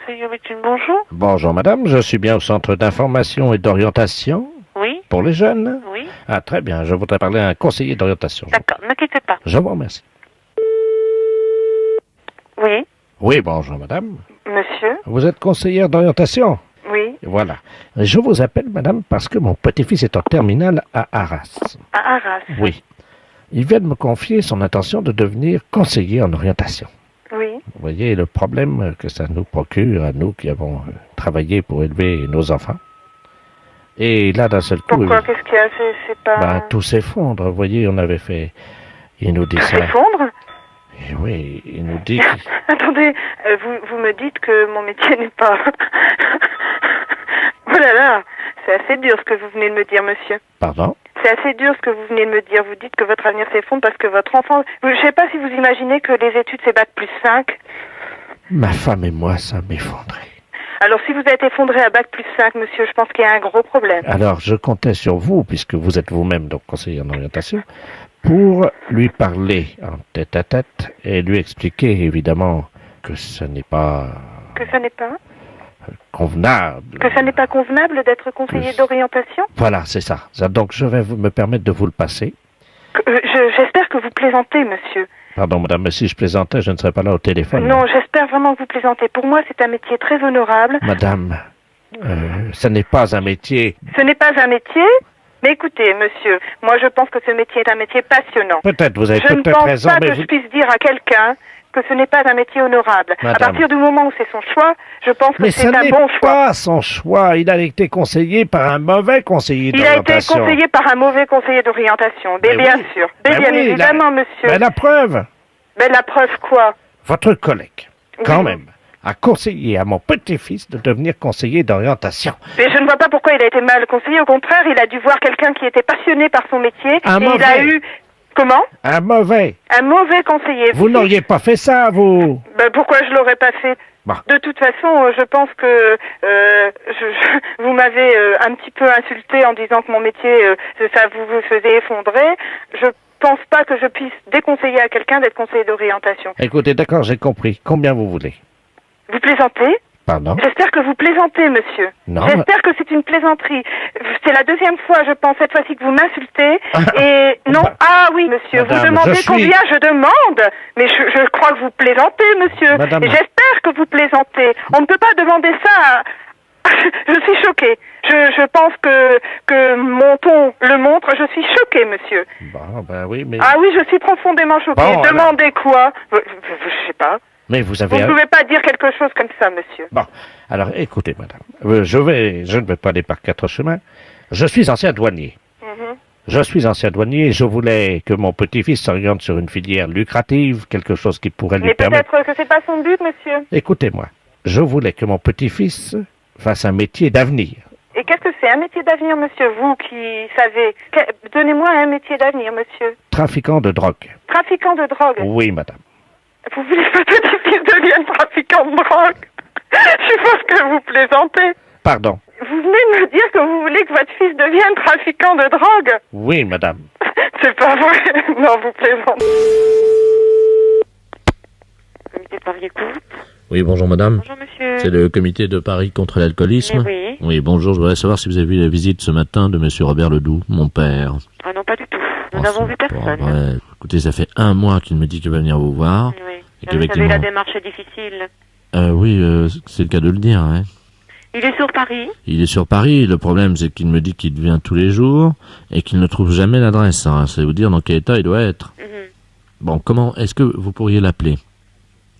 conseiller en médecine, bonjour. Bonjour madame, je suis bien au centre d'information et d'orientation Oui, pour les jeunes. oui. Ah très bien, je voudrais parler à un conseiller d'orientation. D'accord, n'inquiétez pas. Je vous remercie. Oui, Oui, bonjour madame. monsieur. Vous êtes conseillère d'orientation? Oui, Voilà. Je vous appelle madame parce que mon petit-fils est en terminale à Arras. à Arras. Oui. Il vient de me confier son intention de devenir conseiller en orientation. Oui. Vous voyez le problème que ça nous procure à nous qui avons travaillé pour élever nos enfants. Et là, d'un seul coup, Pourquoi? Qu'est-ce qu'il y a? C'est pas... tout s'effondre. Vous voyez, on avait fait... Il nous dit Tout ça. s'effondre? Et oui, il nous dit... Attendez, vous me dites que mon métier n'est pas... Oh là là, c'est assez dur ce que vous venez de me dire, monsieur. Pardon? C'est assez dur ce que vous venez de me dire. Vous dites que votre avenir s'effondre parce que votre enfant... Je ne sais pas si vous imaginez que les études, c'est bac plus 5. Ma femme et moi, ça m'effondrait. Alors, si vous êtes effondré à bac plus 5, monsieur, je pense qu'il y a un gros problème. Alors, je comptais sur vous, puisque vous êtes vous-même donc conseiller en orientation, pour lui parler en tête-à-tête et lui expliquer, évidemment, que ce n'est pas Que ça n'est pas... convenable. Que ça n'est pas convenable d'être conseiller Que- d'orientation? Voilà, c'est ça. Donc, je vais me permettre de vous le passer. J'espère que vous plaisantez, monsieur. Pardon, madame, mais si je plaisantais, je ne serais pas là au téléphone. Non, j'espère vraiment que vous plaisantez. Pour moi, c'est un métier très honorable. Madame, ce n'est pas un métier... Ce n'est pas un métier, mais écoutez, monsieur, moi je pense que ce métier est un métier passionnant. Peut-être, vous avez Je ne peut-être pense raison, pas mais que vous... je puisse dire à quelqu'un que ce n'est pas un métier honorable. Madame. À partir du moment où c'est son choix, je pense que Mais ce c'est un n'est bon choix. pas son choix. Il a été conseillé par un mauvais conseiller Il a été d'orientation. conseillé par un mauvais conseiller d'orientation. Mais Mais bien oui. sûr. Mais Mais bien oui, évidemment, monsieur. Mais la preuve, Mais la preuve quoi? votre collègue, quand Oui. même, a conseillé à mon petit-fils de devenir conseiller d'orientation. Mais je ne vois pas pourquoi il a été mal conseillé. Au contraire, il a dû voir quelqu'un qui était passionné par son métier. Un et il a mauvais. eu... Comment? Un mauvais. Un mauvais conseiller. Vous n'auriez pas fait ça, vous. Ben, pourquoi je l'aurais pas fait? Bon. De toute façon, je pense que vous m'avez un petit peu insulté en disant que mon métier, ça vous faisait effondrer. Je pense pas que je puisse déconseiller à quelqu'un d'être conseiller d'orientation. Écoutez, d'accord, j'ai compris. Combien vous voulez? Vous plaisantez? Pardon? J'espère que vous plaisantez, monsieur. Non. J'espère que c'est une plaisanterie. C'est la deuxième fois, je pense, cette fois-ci que vous m'insultez. Et non, Bah, ah oui, monsieur, madame, vous demandez je suis- combien je demande. Mais je crois que vous plaisantez, monsieur. Madame. Et j'espère que vous plaisantez. On ne peut pas demander ça à... Je suis choquée. Je pense que mon ton le montre. Je suis choquée, monsieur. Bon, ben oui, mais... Ah oui, je suis profondément choquée. Bon, alors. Demandez quoi? Je sais pas. Mais vous Vous avez... ne pouvez pas dire quelque chose comme ça, monsieur. Bon, alors écoutez, madame, je ne vais pas aller par quatre chemins. Je suis ancien douanier. Mhm. Je suis ancien douanier et je voulais que mon petit-fils s'oriente sur une filière lucrative, quelque chose qui pourrait lui Mais permettre... peut-être que c'est pas son but, monsieur. Écoutez-moi, je voulais que mon petit-fils fasse un métier d'avenir. Et qu'est-ce que c'est un métier d'avenir, monsieur? Vous qui savez. Donnez-moi un métier d'avenir, monsieur. Trafiquant de drogue. Trafiquant de drogue. Oui, madame. Vous voulez que votre petit-fils devienne trafiquant de drogue? Je suppose que vous plaisantez. Pardon. Vous venez de me dire que vous voulez que votre fils devienne trafiquant de drogue? Oui, madame. C'est pas vrai. Non, vous plaisantez. Comité de Paris écoute. Oui, bonjour madame. Bonjour, monsieur. C'est le comité de Paris contre l'alcoolisme. Oui. Oui, bonjour, je voudrais savoir si vous avez vu la visite ce matin de monsieur Robert Ledoux, mon père. Ah non, pas du tout. Nous Oh, n'avons c'est vu pas personne. vrai. Écoutez, ça fait un mois qu'il me dit qu'il va venir vous voir. Oui. Et Vous savez, qu'effectivement- la démarche est difficile. Oui, c'est le cas de le dire. Hein. Il est sur Paris. Il est sur Paris, le problème c'est qu'il me dit qu'il vient tous les jours et qu'il ne trouve jamais l'adresse. Hein. C'est vous dire dans quel état il doit être. Mhm. Bon, comment est-ce que vous pourriez l'appeler?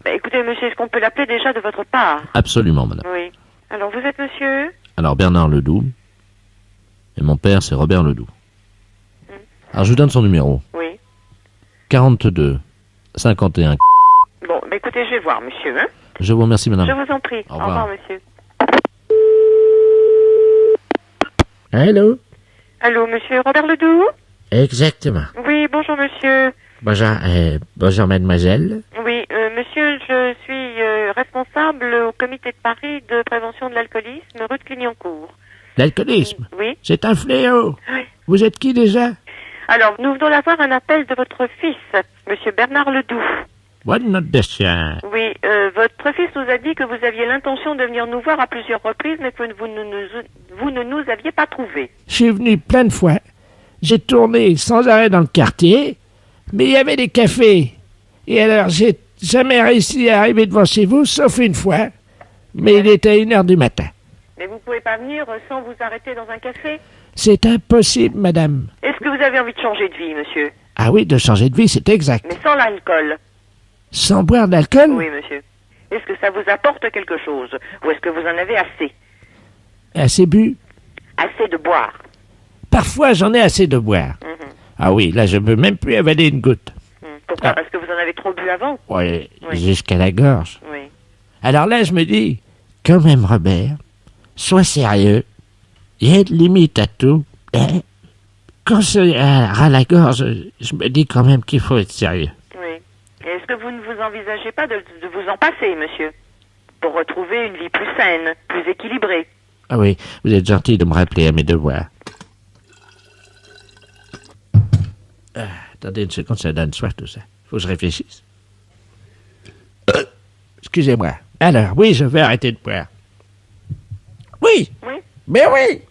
Bah, écoutez, monsieur, est-ce qu'on peut l'appeler déjà de votre part? Absolument, madame. Oui. Alors, vous êtes monsieur? Alors, Bernard Ledoux. Et mon père, c'est Robert Ledoux. Alors, je vous donne son numéro. Oui. 42 51. Bon, bah, écoutez, je vais voir, monsieur. Hein. Je vous remercie, madame. Je vous en prie. Au revoir. monsieur. Allô? Allô, monsieur Robert Ledoux? Exactement. Oui, bonjour, monsieur. Bonjour, mademoiselle. Oui, monsieur, je suis responsable au comité de Paris de prévention de l'alcoolisme, rue de Clignancourt. L'alcoolisme, Oui. c'est un fléau. Oui. Vous êtes qui déjà? Alors, nous venons d'avoir un appel de votre fils, monsieur Bernard Ledoux. Bonne note de chien. Oui, votre fils nous a dit que vous aviez l'intention de venir nous voir à plusieurs reprises, mais que vous ne nous aviez pas trouvés. Je suis venu plein de fois. J'ai tourné sans arrêt dans le quartier, mais il y avait des cafés. Et alors, j'ai jamais réussi à arriver devant chez vous, sauf une fois. Mais il était 1h du matin. Mais vous pouvez pas venir sans vous arrêter dans un café? C'est impossible, madame. Est-ce que vous avez envie de changer de vie, monsieur? Ah oui, de changer de vie, c'est exact. Mais sans l'alcool? Sans boire d'alcool? Oui, monsieur. Est-ce que ça vous apporte quelque chose? Ou est-ce que vous en avez assez? Assez bu? Assez de boire? Parfois, j'en ai assez de boire. Mhm. Ah oui, là, je ne peux même plus avaler une goutte. Pourquoi? Ah. Parce que vous en avez trop bu avant? Oui, Oui. jusqu'à la gorge. Oui. Alors là, je me dis, quand même, Robert, sois sérieux. Il y a une limite à tout. Hein? Quand c'est à la gorge, je me dis quand même qu'il faut être sérieux. Oui. Et est-ce que vous ne vous envisagez pas de vous en passer, monsieur? Pour retrouver une vie plus saine, plus équilibrée? Ah oui, vous êtes gentil de me rappeler à mes devoirs. Attendez une seconde, ça donne soif tout ça. Faut que je réfléchisse. Excusez-moi. Alors, oui, je vais arrêter de boire. Oui, Oui. mais oui.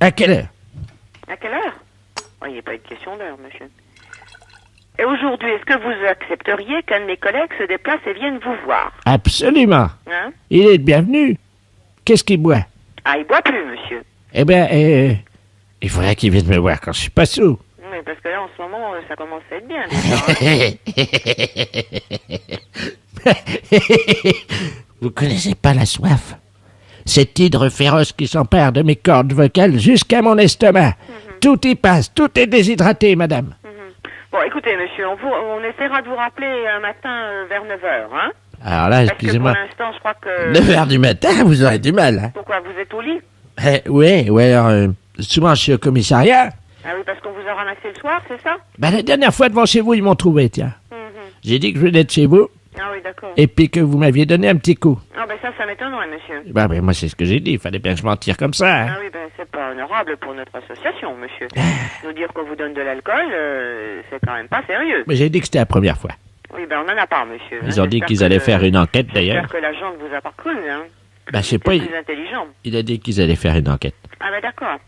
À quelle heure? À quelle heure? Oh, il n'y a pas une question d'heure, monsieur. Et aujourd'hui, est-ce que vous accepteriez qu'un de mes collègues se déplace et vienne vous voir? Absolument. Hein? Il est le bienvenu. Qu'est-ce qu'il boit? Ah, il boit plus, monsieur. Eh bien, il faudrait qu'il vienne me voir quand je suis pas sous. Oui, parce que là, en ce moment, ça commence à être bien, déjà. Vous connaissez pas la soif? Cet hydre féroce qui s'empare de mes cordes vocales jusqu'à mon estomac. Tout y passe, tout est déshydraté, madame. Bon, écoutez, monsieur, on essaiera de vous rappeler un matin vers 9h, hein? Alors là, Parce que excusez-moi. pour l'instant, je crois que... 9h du matin, vous aurez du mal, hein? Pourquoi, vous êtes au lit? Oui, alors, souvent je suis au commissariat. Ah oui, parce qu'on vous a ramassé le soir, c'est ça? Ben, la dernière fois devant chez vous, ils m'ont trouvé, tiens. J'ai dit que je venais de chez vous, Ah oui, d'accord. et puis que vous m'aviez donné un petit coup. Ah ben ça m'étonnerait, monsieur. Ben, moi, c'est ce que j'ai dit, il fallait bien que je m'en tire comme ça, hein. Ah oui, ben c'est pas honorable pour notre association, monsieur. Nous dire qu'on vous donne de l'alcool, c'est quand même pas sérieux. Mais j'ai dit que c'était la première fois. Oui, ben on en a pas, monsieur. Ils ont dit J'espère qu'ils que allaient faire une enquête, d'ailleurs. J'espère que l'agent ne vous a pas cru, hein. Ben, je sais pas, C'est plus intelligent. il a dit qu'ils allaient faire une enquête. Ah ben d'accord.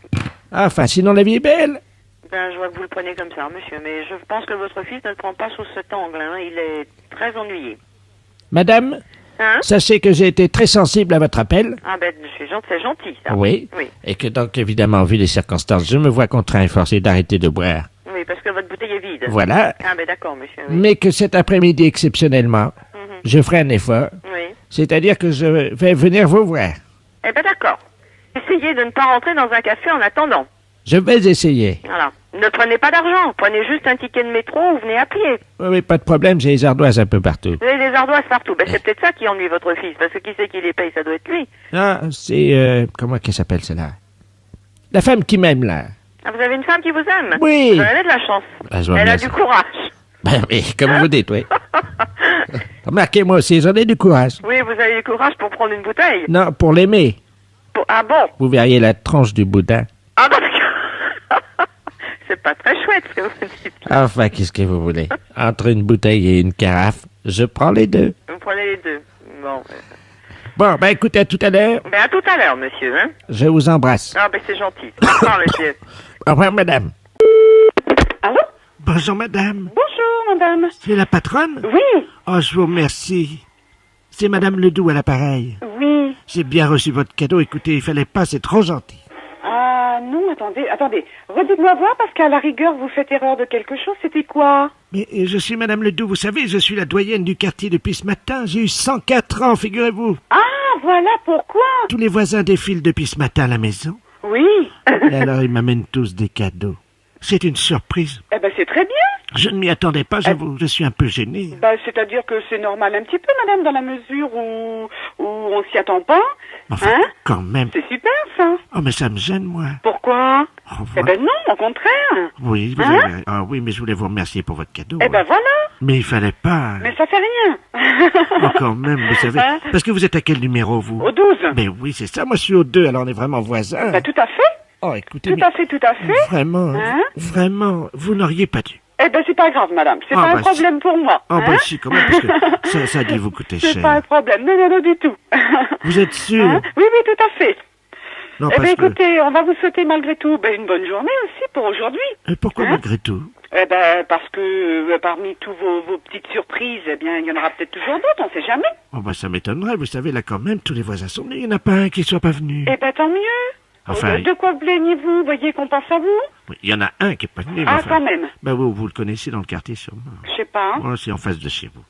Enfin, sinon la vie est belle. Ben je vois que vous le prenez comme ça, monsieur, mais je pense que votre fils ne le prend pas sous cet angle, hein. Il est très ennuyé. Madame, Hein? sachez que j'ai été très sensible à votre appel. Ah ben c'est gentil, ça. Oui. Oui. Et que donc, évidemment, vu les circonstances, je me vois contraint et forcé d'arrêter de boire. Oui, parce que votre bouteille est vide. Voilà. Ah ben d'accord, monsieur. Oui. Mais que cet après-midi, exceptionnellement, je ferai un effort. Oui. C'est-à-dire que je vais venir vous voir. Eh ben d'accord. Essayez de ne pas rentrer dans un café en attendant. Je vais essayer. Voilà. Ne prenez pas d'argent. Prenez juste un ticket de métro ou venez à pied. Oui, oui, pas de problème, j'ai les ardoises un peu partout. Vous avez des ardoises partout. Ben c'est peut-être ça qui ennuie votre fils, parce que qui c'est qui les paye? Ça doit être lui. Ah, c'est... comment qu'elle s'appelle, celle-là? La femme qui m'aime, là. Ah, vous avez une femme qui vous aime? Oui. Vous avez de la chance. Ah, je vous Elle a remercie. du courage. Ben, mais comme vous dites, oui. Remarquez, moi aussi, j'en ai du courage. Oui, vous avez du courage pour prendre une bouteille. Non, pour l'aimer. Ah bon? Vous verriez la tranche du boudin. Ah bon, d'accord. C'est pas très chouette ce que vous dites. Enfin, qu'est-ce que vous voulez? Entre une bouteille et une carafe, je prends les deux. Vous prenez les deux. Bon. Bon, ben écoutez, à tout à l'heure. Ben à tout à l'heure, monsieur. Hein? Je vous embrasse. Ah ben c'est gentil. Au revoir, monsieur. Au revoir, madame. Allô? Bonjour, madame. Bonjour, madame. C'est la patronne? Oui, Oh, je vous remercie. C'est madame Ledoux à l'appareil. oui. J'ai bien reçu votre cadeau. Écoutez, il fallait pas, c'est trop gentil. Ah non, attendez. Redites-moi voir parce qu'à la rigueur, vous faites erreur de quelque chose. C'était quoi? Mais je suis madame Ledoux, vous savez, je suis la doyenne du quartier depuis ce matin. J'ai eu 104 ans, figurez-vous. Ah, voilà pourquoi. Tous les voisins défilent depuis ce matin à la maison. Oui. Et alors, ils m'amènent tous des cadeaux. C'est une surprise. Eh ben c'est très bien. Je ne m'y attendais pas, j'avoue. Je suis un peu gêné. Bah, c'est-à-dire que c'est normal un petit peu, madame, dans la mesure où on s'y attend pas. Enfin, Hein? quand même. C'est super, ça. Oh, mais ça me gêne, moi. Pourquoi? Au Eh revoir. ben non, au contraire. Oui, vous Hein? avez... Ah oui, mais je voulais vous remercier pour votre cadeau. Eh ben voilà. Mais il fallait pas. Mais ça fait rien. Oh, quand même, vous savez. Hein? Parce que vous êtes à quel numéro, vous? Au 12. Mais oui, c'est ça. Moi, je suis au 2, alors on est vraiment voisins. Bah tout à fait. Oh, écoutez, Tout mais à fait, tout à fait. vraiment, Hein? vraiment, vous n'auriez pas dû. Eh ben, c'est pas grave, madame. C'est Ah, pas un bah, problème pour moi. Oh, hein. bah si, quand même, parce que ça a dû vous coûter C'est cher. pas un problème. Non, non, non, du tout. Vous êtes sûr? Hein? Oui, oui, tout à fait. Non, Eh parce bien, que... écoutez, on va vous souhaiter malgré tout une bonne journée aussi pour aujourd'hui. Pourquoi Hein? malgré tout? Eh ben, parce que parmi tous vos petites surprises, eh bien, il y en aura peut-être toujours d'autres, on sait jamais. Oh, bah ça m'étonnerait, vous savez, là, quand même, tous les voisins sont venus. Il n'y en a pas un qui soit pas venu. Eh ben, tant mieux. Enfin, De quoi vous plaignez-vous? Vous voyez qu'on pense à vous? oui, il y en a un qui est pas venu. mais Ah, enfin... quand même. Bah, vous le connaissez dans le quartier, sûrement. Je sais pas. Oh, c'est en face de chez vous.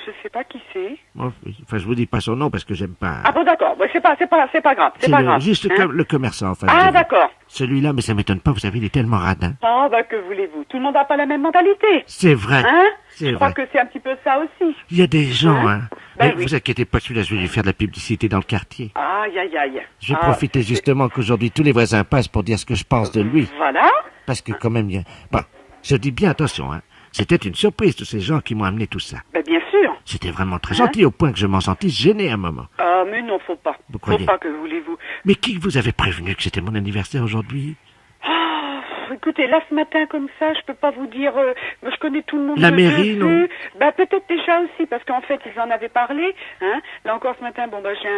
Je sais pas qui c'est. Oh, oui. Enfin, je vous dis pas son nom parce que j'aime pas. Ah bon, d'accord. Ouais, c'est pas grave. C'est pas grave. Juste hein. le commerçant en face de Ah, vous. d'accord. Celui-là, mais ça m'étonne pas, vous savez, il est tellement radin. Ah, bah, que voulez-vous? Tout le monde n'a pas la même mentalité. C'est vrai. Hein? C'est Je crois vrai. que c'est un petit peu ça aussi. Il y a des gens, Hein? hein. Ben Mais oui. vous inquiétez pas, celui-là, je vais lui faire de la publicité dans le quartier. Aïe, aïe, aïe. Je vais Ah, profiter justement qu'aujourd'hui tous les voisins passent pour dire ce que je pense de lui. Voilà. Parce que quand même, il y a... Bon, je dis bien attention, hein. C'était une surprise, tous ces gens qui m'ont amené tout ça. Ben, bien sûr. C'était vraiment très gentil, au point que je m'en sentisse gêné un moment. Ah, mais non, faut pas. Vous Faut croyez? pas, que voulez-vous? Mais qui vous avait prévenu que c'était mon anniversaire aujourd'hui? Ah, écoutez, là, ce matin, comme ça, je peux pas vous dire... moi, je connais tout le monde. La que mairie, j'ai non? vu. Bah, peut-être déjà aussi, parce qu'en fait, ils en avaient parlé. Hein. Là encore, ce matin, bon, bah, j'ai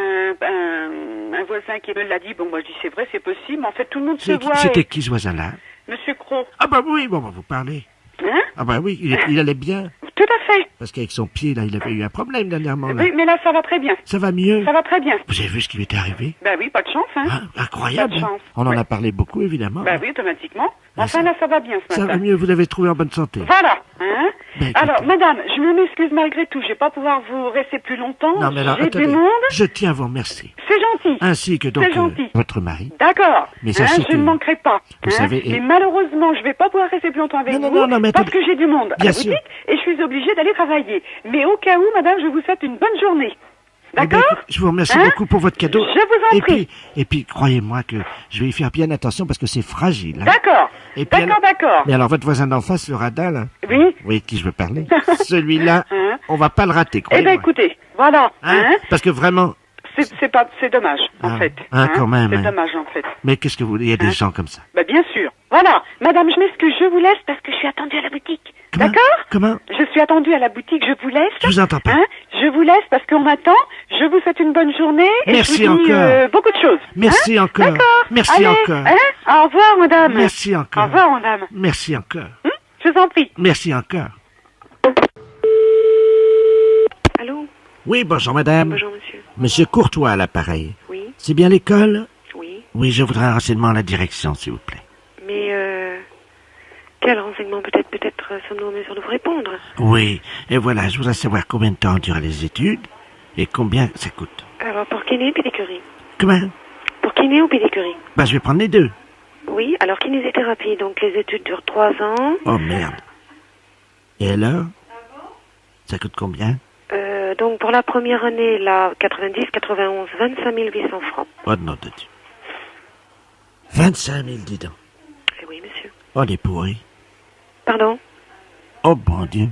un voisin qui me l'a dit. Bon, moi, je dis, c'est vrai, c'est possible. En fait, tout le monde se voit. C'était et- qui ce voisin-là? Monsieur Cros. Ah bah oui, bon, on va vous parler. Hein? Ah bah oui, il allait bien. Tout à fait. Parce qu'avec son pied, là, il avait eu un problème dernièrement. Là. Oui, mais là, ça va très bien. Ça va mieux? Ça va très bien. Vous avez vu ce qui lui était arrivé? Ben oui, pas de chance, hein. Ah, incroyable. Pas de hein. chance. On en Oui. a parlé beaucoup, évidemment. Ben oui, automatiquement. Ben, Enfin, ça- là, ça va bien ce Ça matin. va mieux, vous l'avez trouvé en bonne santé. Voilà, hein. Ben, écoutez. Alors, madame, je m'excuse malgré tout. Je vais pas pouvoir vous rester plus longtemps. Non, mais alors, J'ai attendez. du monde. Je tiens à vous remercier. C'est gentil. Ainsi que donc C'est gentil. votre mari. D'accord. Mais sachez je que- ne manquerai pas. vous savez, Et et- malheureusement, je vais pas pouvoir rester plus longtemps avec Non, non, vous. non, non, mais parce attendez. que j'ai du monde à Bien la sûr. boutique et je suis obligée d'aller travailler. Mais au cas où, madame, je vous souhaite une bonne journée. Eh ben, D'accord? écoute, je vous remercie Hein? beaucoup pour votre cadeau. Je vous en prie. Et puis, croyez-moi que je vais y faire bien attention parce que c'est fragile. hein. D'accord. Et puis D'accord, alors- d'accord. Mais alors, votre voisin d'en face, le radin, là, Oui. vous voyez de qui je veux parler? Celui-là, Hein? on va pas le rater, Eh croyez-moi. ben, écoutez, voilà. Hein? Hein? Parce que vraiment... C'est dommage, en Ah, fait. hein, quand même, C'est hein. dommage, en fait. Mais qu'est-ce que vous voulez? Il y a des Hein? gens comme ça. Bah, bien sûr. Voilà. Madame, je m'excuse, je vous laisse parce que je suis attendue à la boutique. Comment? D'accord? Comment? Je suis attendue à la boutique, je vous laisse. Je vous entends pas. Hein? Je vous laisse parce qu'on m'attend. Je vous souhaite une bonne journée. Et Merci je vous dis, encore. beaucoup de choses. Merci Hein? encore. D'accord. Merci Allez, encore. Hein? Au revoir, madame. Merci encore. Au revoir, madame. Merci encore. Je vous en prie. Merci encore. Allô? Oui, bonjour madame. Bonjour, monsieur. Monsieur Courtois à l'appareil. Oui, C'est bien l'école? oui. Oui, je voudrais un renseignement à la direction, s'il vous plaît. Mais, quel renseignement peut-être sommes-nous en mesure de vous répondre? Oui, et voilà, je voudrais savoir combien de temps durent les études et combien ça coûte. Alors, pour kiné, pédicure. Comment? Pour kiné ou pédicure? Bah, je vais prendre les deux. Oui, alors kinésithérapie, donc les études durent 3 ans. Oh, merde. Et alors? Ça coûte combien? Donc pour la première année, là, 90, 91, 25 800 francs. Oh, nom de Dieu. 25 000, dis donc. Eh oui, monsieur. Oh, les pourris. Pardon? Oh, bon Dieu.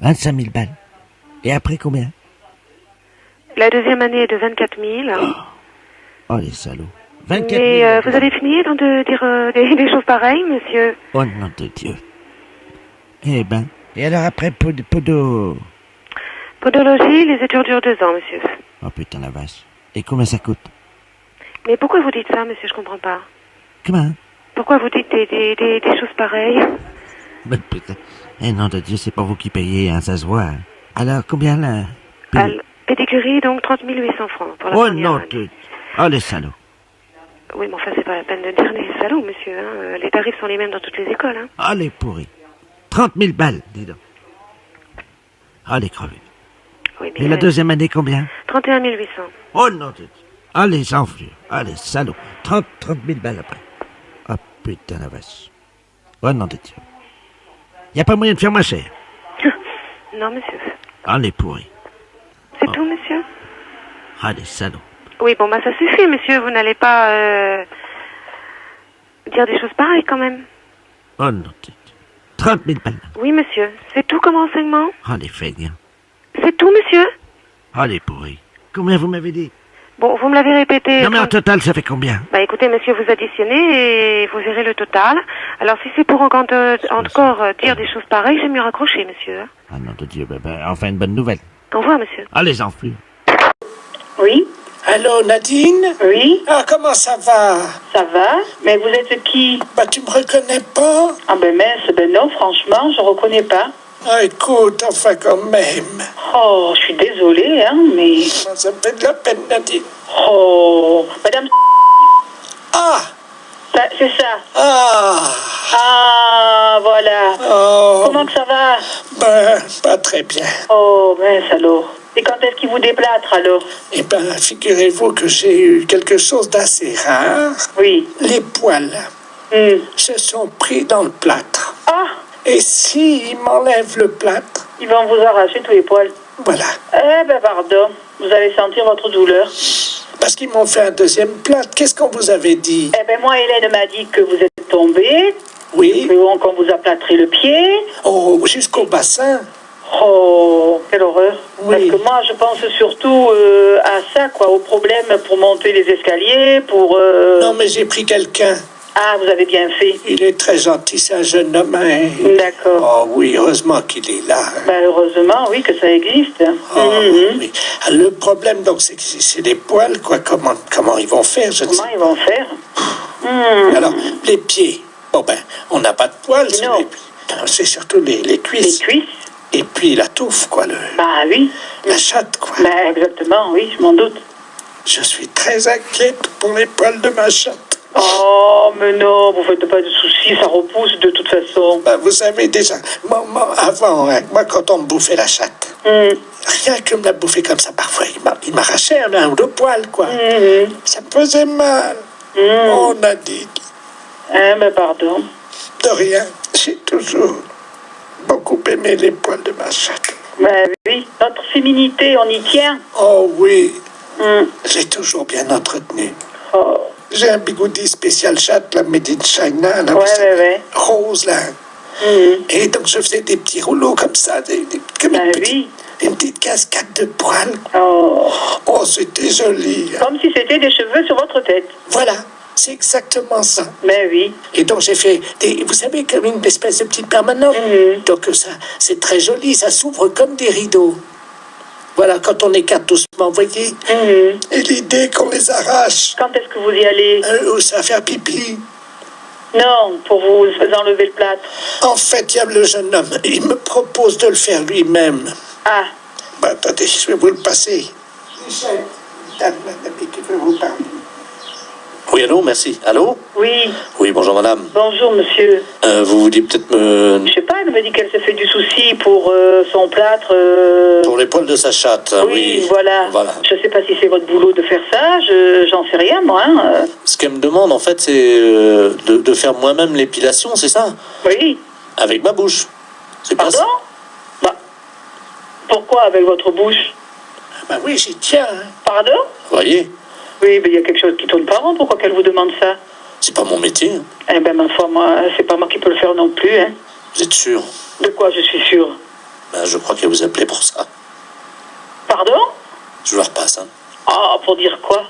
25 000 balles. Et après combien? La deuxième année est de 24 000. Oh, les salauds. 24 000. Mais vous avez fini donc de dire des choses pareilles, monsieur? Oh, nom de Dieu. Eh ben. Et alors après, podo... Podologie, les études durent 2 ans, monsieur. Oh, putain, la vache. Et combien ça coûte? Mais pourquoi vous dites ça, monsieur? Je comprends pas. Comment? Pourquoi vous dites des choses pareilles? Ben, putain. Eh, nom de Dieu, c'est pas vous qui payez, hein, ça se voit. hein. Alors, combien là? Pédicurie, donc 30 800 francs pour la Oh, première non année. de... Oh, les salauds. Oui, mais enfin, c'est pas la peine de dire les salauds, monsieur. Hein. Les tarifs sont les mêmes dans toutes les écoles. Hein. Oh, les pourris. 30 000 balles, dis donc. Oh, les crevés. Oui, mais Et la deuxième année, combien? 31 800. Oh, non de Dieu. Ah, les enflures. Ah, les salauds. 30 000 balles après. Oh, putain, la vache. Oh, non de Dieu. Y a pas moyen de faire moins cher. Non, monsieur. Ah, les pourris. C'est tout, monsieur? Ah, les salauds. Oui, bon, bah ça suffit, monsieur. Vous n'allez pas dire des choses pareilles, quand même. Oh, non de Dieu. 30 000 balles. Oui, monsieur. C'est tout comme renseignement? Oh, les feignants. C'est tout, monsieur? Oh, les pourris. Combien vous m'avez dit? Bon, vous me l'avez répété. Non mais en total, ça fait combien? Bah écoutez, monsieur, vous additionnez et vous verrez le total. Alors si c'est pour encore dire des choses pareilles, j'aime mieux raccrocher, monsieur. Ah non, de Dieu, enfin une bonne nouvelle. Au revoir, monsieur. Allez, j'en flux. Oui, Allô, Nadine? oui, Ah, comment ça va? ça va. Mais vous êtes qui? Bah, tu me reconnais pas? Ah ben mince, ben non, franchement, je reconnais pas. Ah, écoute, enfin quand même. Oh, je suis désolée, hein, mais... Ça me fait de la peine, Nadine. Oh, madame... Ah! C'est ça. Ah! Ah, voilà. Oh! Comment que ça va? Ben, pas très bien. Oh, mince alors. Et quand est-ce qu'il vous déplâtre alors? Eh ben, figurez-vous que j'ai eu quelque chose d'assez rare. Oui. Les poils se sont pris dans le plâtre. Ah, Et s'ils m'enlèvent le plâtre, ils vont vous arracher tous les poils. voilà. Eh ben pardon, vous allez sentir votre douleur. Parce qu'ils m'ont fait un deuxième plâtre. Qu'est-ce qu'on vous avait dit? Eh ben moi, Hélène m'a dit que vous êtes tombé, Oui. qu'on vous a plâtré le pied. Oh, jusqu'au bassin. Oh, quelle horreur. Oui. Parce que moi, je pense surtout à ça, quoi, au problème pour monter les escaliers, pour... Non, mais j'ai pris quelqu'un. Ah, vous avez bien fait. Il est très gentil, c'est un jeune homme. Hein. D'accord. Oh oui, heureusement qu'il est là. Ben, heureusement, oui, que ça existe. Oh, Mhm. oui. Le problème, donc, c'est que c'est des poils, quoi. Comment ils vont faire, je ne sais Comment ils vont faire? pas. Alors, les pieds. Bon, ben, on n'a pas de poils. Non. C'est surtout les Les cuisses. cuisses? Et puis la touffe, quoi. Bah oui. La chatte, quoi. Ben, exactement, oui, je m'en doute. Je suis très inquiète pour les poils de ma chatte. Oh, mais non, vous faites pas de soucis, ça repousse de toute façon. Ben, vous savez déjà, avant, hein, moi, quand on me bouffait la chatte, rien que me la bouffer comme ça, parfois, il m'arrachait un ou deux poils, quoi. Ça me faisait mal. On a dit, Hein, mais pardon. de rien, j'ai toujours beaucoup aimé les poils de ma chatte. Ben oui, notre féminité, on y tient. Oh oui, Hum. j'ai toujours bien entretenu. Oh. J'ai un bigoudi spécial chatte, la Made in China, là, Ouais, vous savez, ouais. rose, là. Mhm. Et donc, je faisais des petits rouleaux comme ça, comme Ben oui. une petite cascade de poils. Oh. Oh, c'était joli. Hein. Comme si c'était des cheveux sur votre tête. Voilà, c'est exactement ça. Ben oui. Et donc, j'ai fait vous savez, comme une espèce de petite permanente. Donc, ça, c'est très joli, ça s'ouvre comme des rideaux. Voilà, quand on écarte doucement, vous voyez. Et l'idée qu'on les arrache, Quand est-ce que vous y allez? où ça va faire pipi. Non, pour vous enlever le plâtre. En fait, il y a le jeune homme, il me propose de le faire lui-même. Ah, Bah, attendez, je vais vous le passer. Michel, madame qui veut vous parler. Oui, allô, merci. Allô? oui. Oui, bonjour madame. Bonjour, monsieur. Vous vouliez peut-être me... Je sais pas, elle me dit qu'elle se fait du souci pour son plâtre. Pour les poils de sa chatte, Oui, voilà. Voilà. Je sais pas si c'est votre boulot de faire ça, j'en sais rien, moi. Hein. Ce qu'elle me demande, en fait, c'est de faire moi-même l'épilation, c'est ça? Oui. Avec ma bouche. C'est pas Pardon? ça. Bah, pourquoi avec votre bouche? Bah oui, j'y tiens. Hein. Pardon? Vous voyez? Oui, mais il y a quelque chose qui tourne pas rond, pourquoi qu'elle vous demande ça? C'est pas mon métier. Hein. Eh ben, ma foi, moi, c'est pas moi qui peux le faire non plus, hein. Vous êtes sûr? De quoi je suis sûre? Ben, je crois qu'elle vous appelait pour ça. Pardon? Je vous la repasse, hein. Ah, pour dire quoi?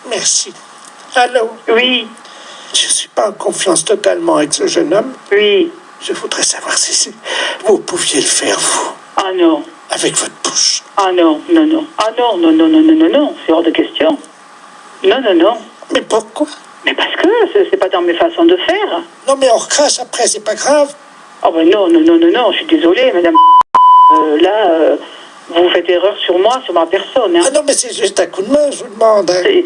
Merci. Allô? Oui, Je suis pas en confiance totalement avec ce jeune homme. oui. Je voudrais savoir si vous pouviez le faire, vous, Ah non. avec votre bouche. Ah non, non, non. Ah non, non, non, non, non, non, non. C'est hors de question. Non, non, non. Mais pourquoi? Mais parce que c'est pas dans mes façons de faire. Non, mais on recrache après, c'est pas grave. Ah ben non, non, non, non, non. Je suis désolée, madame. Là, vous faites erreur sur moi, sur ma personne. Hein. Ah non, mais c'est juste un coup de main, je vous demande. Hein. Je Les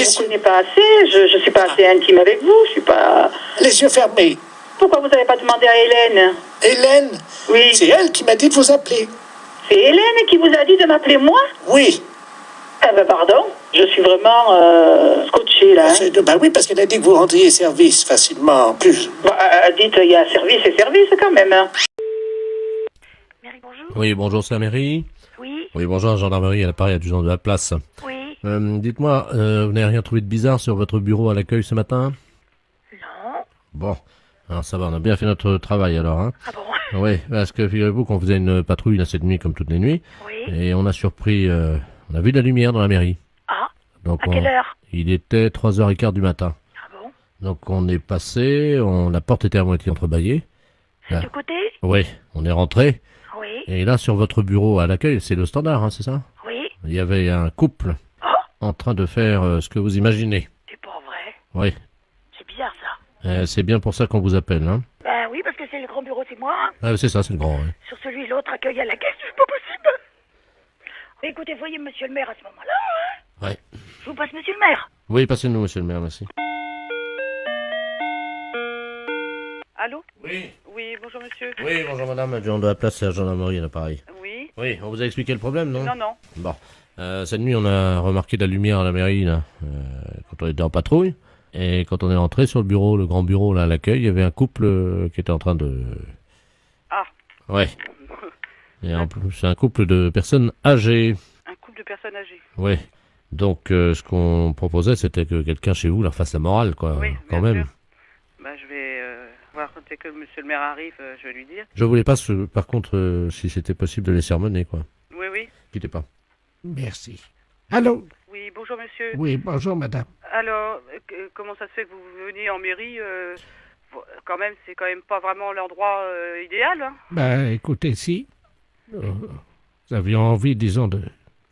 vous yeux- connais pas assez. Je suis pas assez intime avec vous. Je suis pas... Les yeux fermés. Pourquoi vous n'avez pas demandé à Hélène? Hélène, Oui. c'est elle qui m'a dit de vous appeler. C'est Hélène qui vous a dit de m'appeler moi? Oui. Eh ben pardon. Je suis vraiment scotchée là. Hein. Bah oui, parce qu'elle a dit que vous rendriez service facilement. En plus, Bah, dites, il y a service et service quand même. Hein. Mairie, bonjour. Oui, bonjour, c'est la mairie. Oui, Oui, bonjour, gendarmerie, à l'appareil adjudant de la place. oui. Dites-moi, vous n'avez rien trouvé de bizarre sur votre bureau à l'accueil ce matin? Non. Bon, alors ça va, on a bien fait notre travail alors, hein. Ah bon? Oui, parce que figurez-vous qu'on faisait une patrouille là cette nuit comme toutes les nuits, Oui. et on a surpris, on a vu de la lumière dans la mairie. Ah, Donc À quelle heure? il était 3h15 du matin. Ah bon? Donc on est passé, la porte était à moitié entrebâillée. C'est Là. du côté? Oui, on est rentré. Oui. Et là, sur votre bureau à l'accueil, c'est le standard, hein, c'est ça? Oui. Il y avait un couple en train de faire ce que vous imaginez. C'est pas vrai. Oui. C'est bizarre ça. C'est bien pour ça qu'on vous appelle, hein. Ben oui, parce que c'est le grand bureau, c'est moi. Hein. Ah, c'est ça, c'est le grand, ouais. Sur celui l'autre accueil à la caisse, c'est pas possible. Écoutez, voyez monsieur le maire à ce moment-là. Hein. Ouais. Je vous passe monsieur le maire. Oui, passez-nous, monsieur le maire, merci. Allô? Oui. Oui, bonjour monsieur. Oui, bonjour madame, adjoint de la place, c'est la gendarmerie à l'appareil. Oui. Oui, on vous a expliqué le problème, non? Non, non. Bon. Cette nuit, on a remarqué de la lumière à la mairie, là, quand on était en patrouille. Et quand on est rentré sur le bureau, le grand bureau, là, à l'accueil, il y avait un couple qui était en train de... Ah. Ouais. Et en plus, c'est un couple de personnes âgées. Un couple de personnes âgées. Ouais. Donc, ce qu'on proposait, c'était que quelqu'un chez vous leur fasse la morale, quoi. Oui, quand bien même. sûr. Bah, je vais voir dès que monsieur le maire arrive, je vais lui dire. Je voulais pas, par contre, si c'était possible de les sermonner, quoi. Oui, oui. Quittez pas. Merci. Allô? Oui, bonjour monsieur. Oui, bonjour madame. Alors, comment ça se fait que vous veniez en mairie quand même, c'est quand même pas vraiment l'endroit idéal. Hein. Ben, écoutez, si nous avions envie, disons, de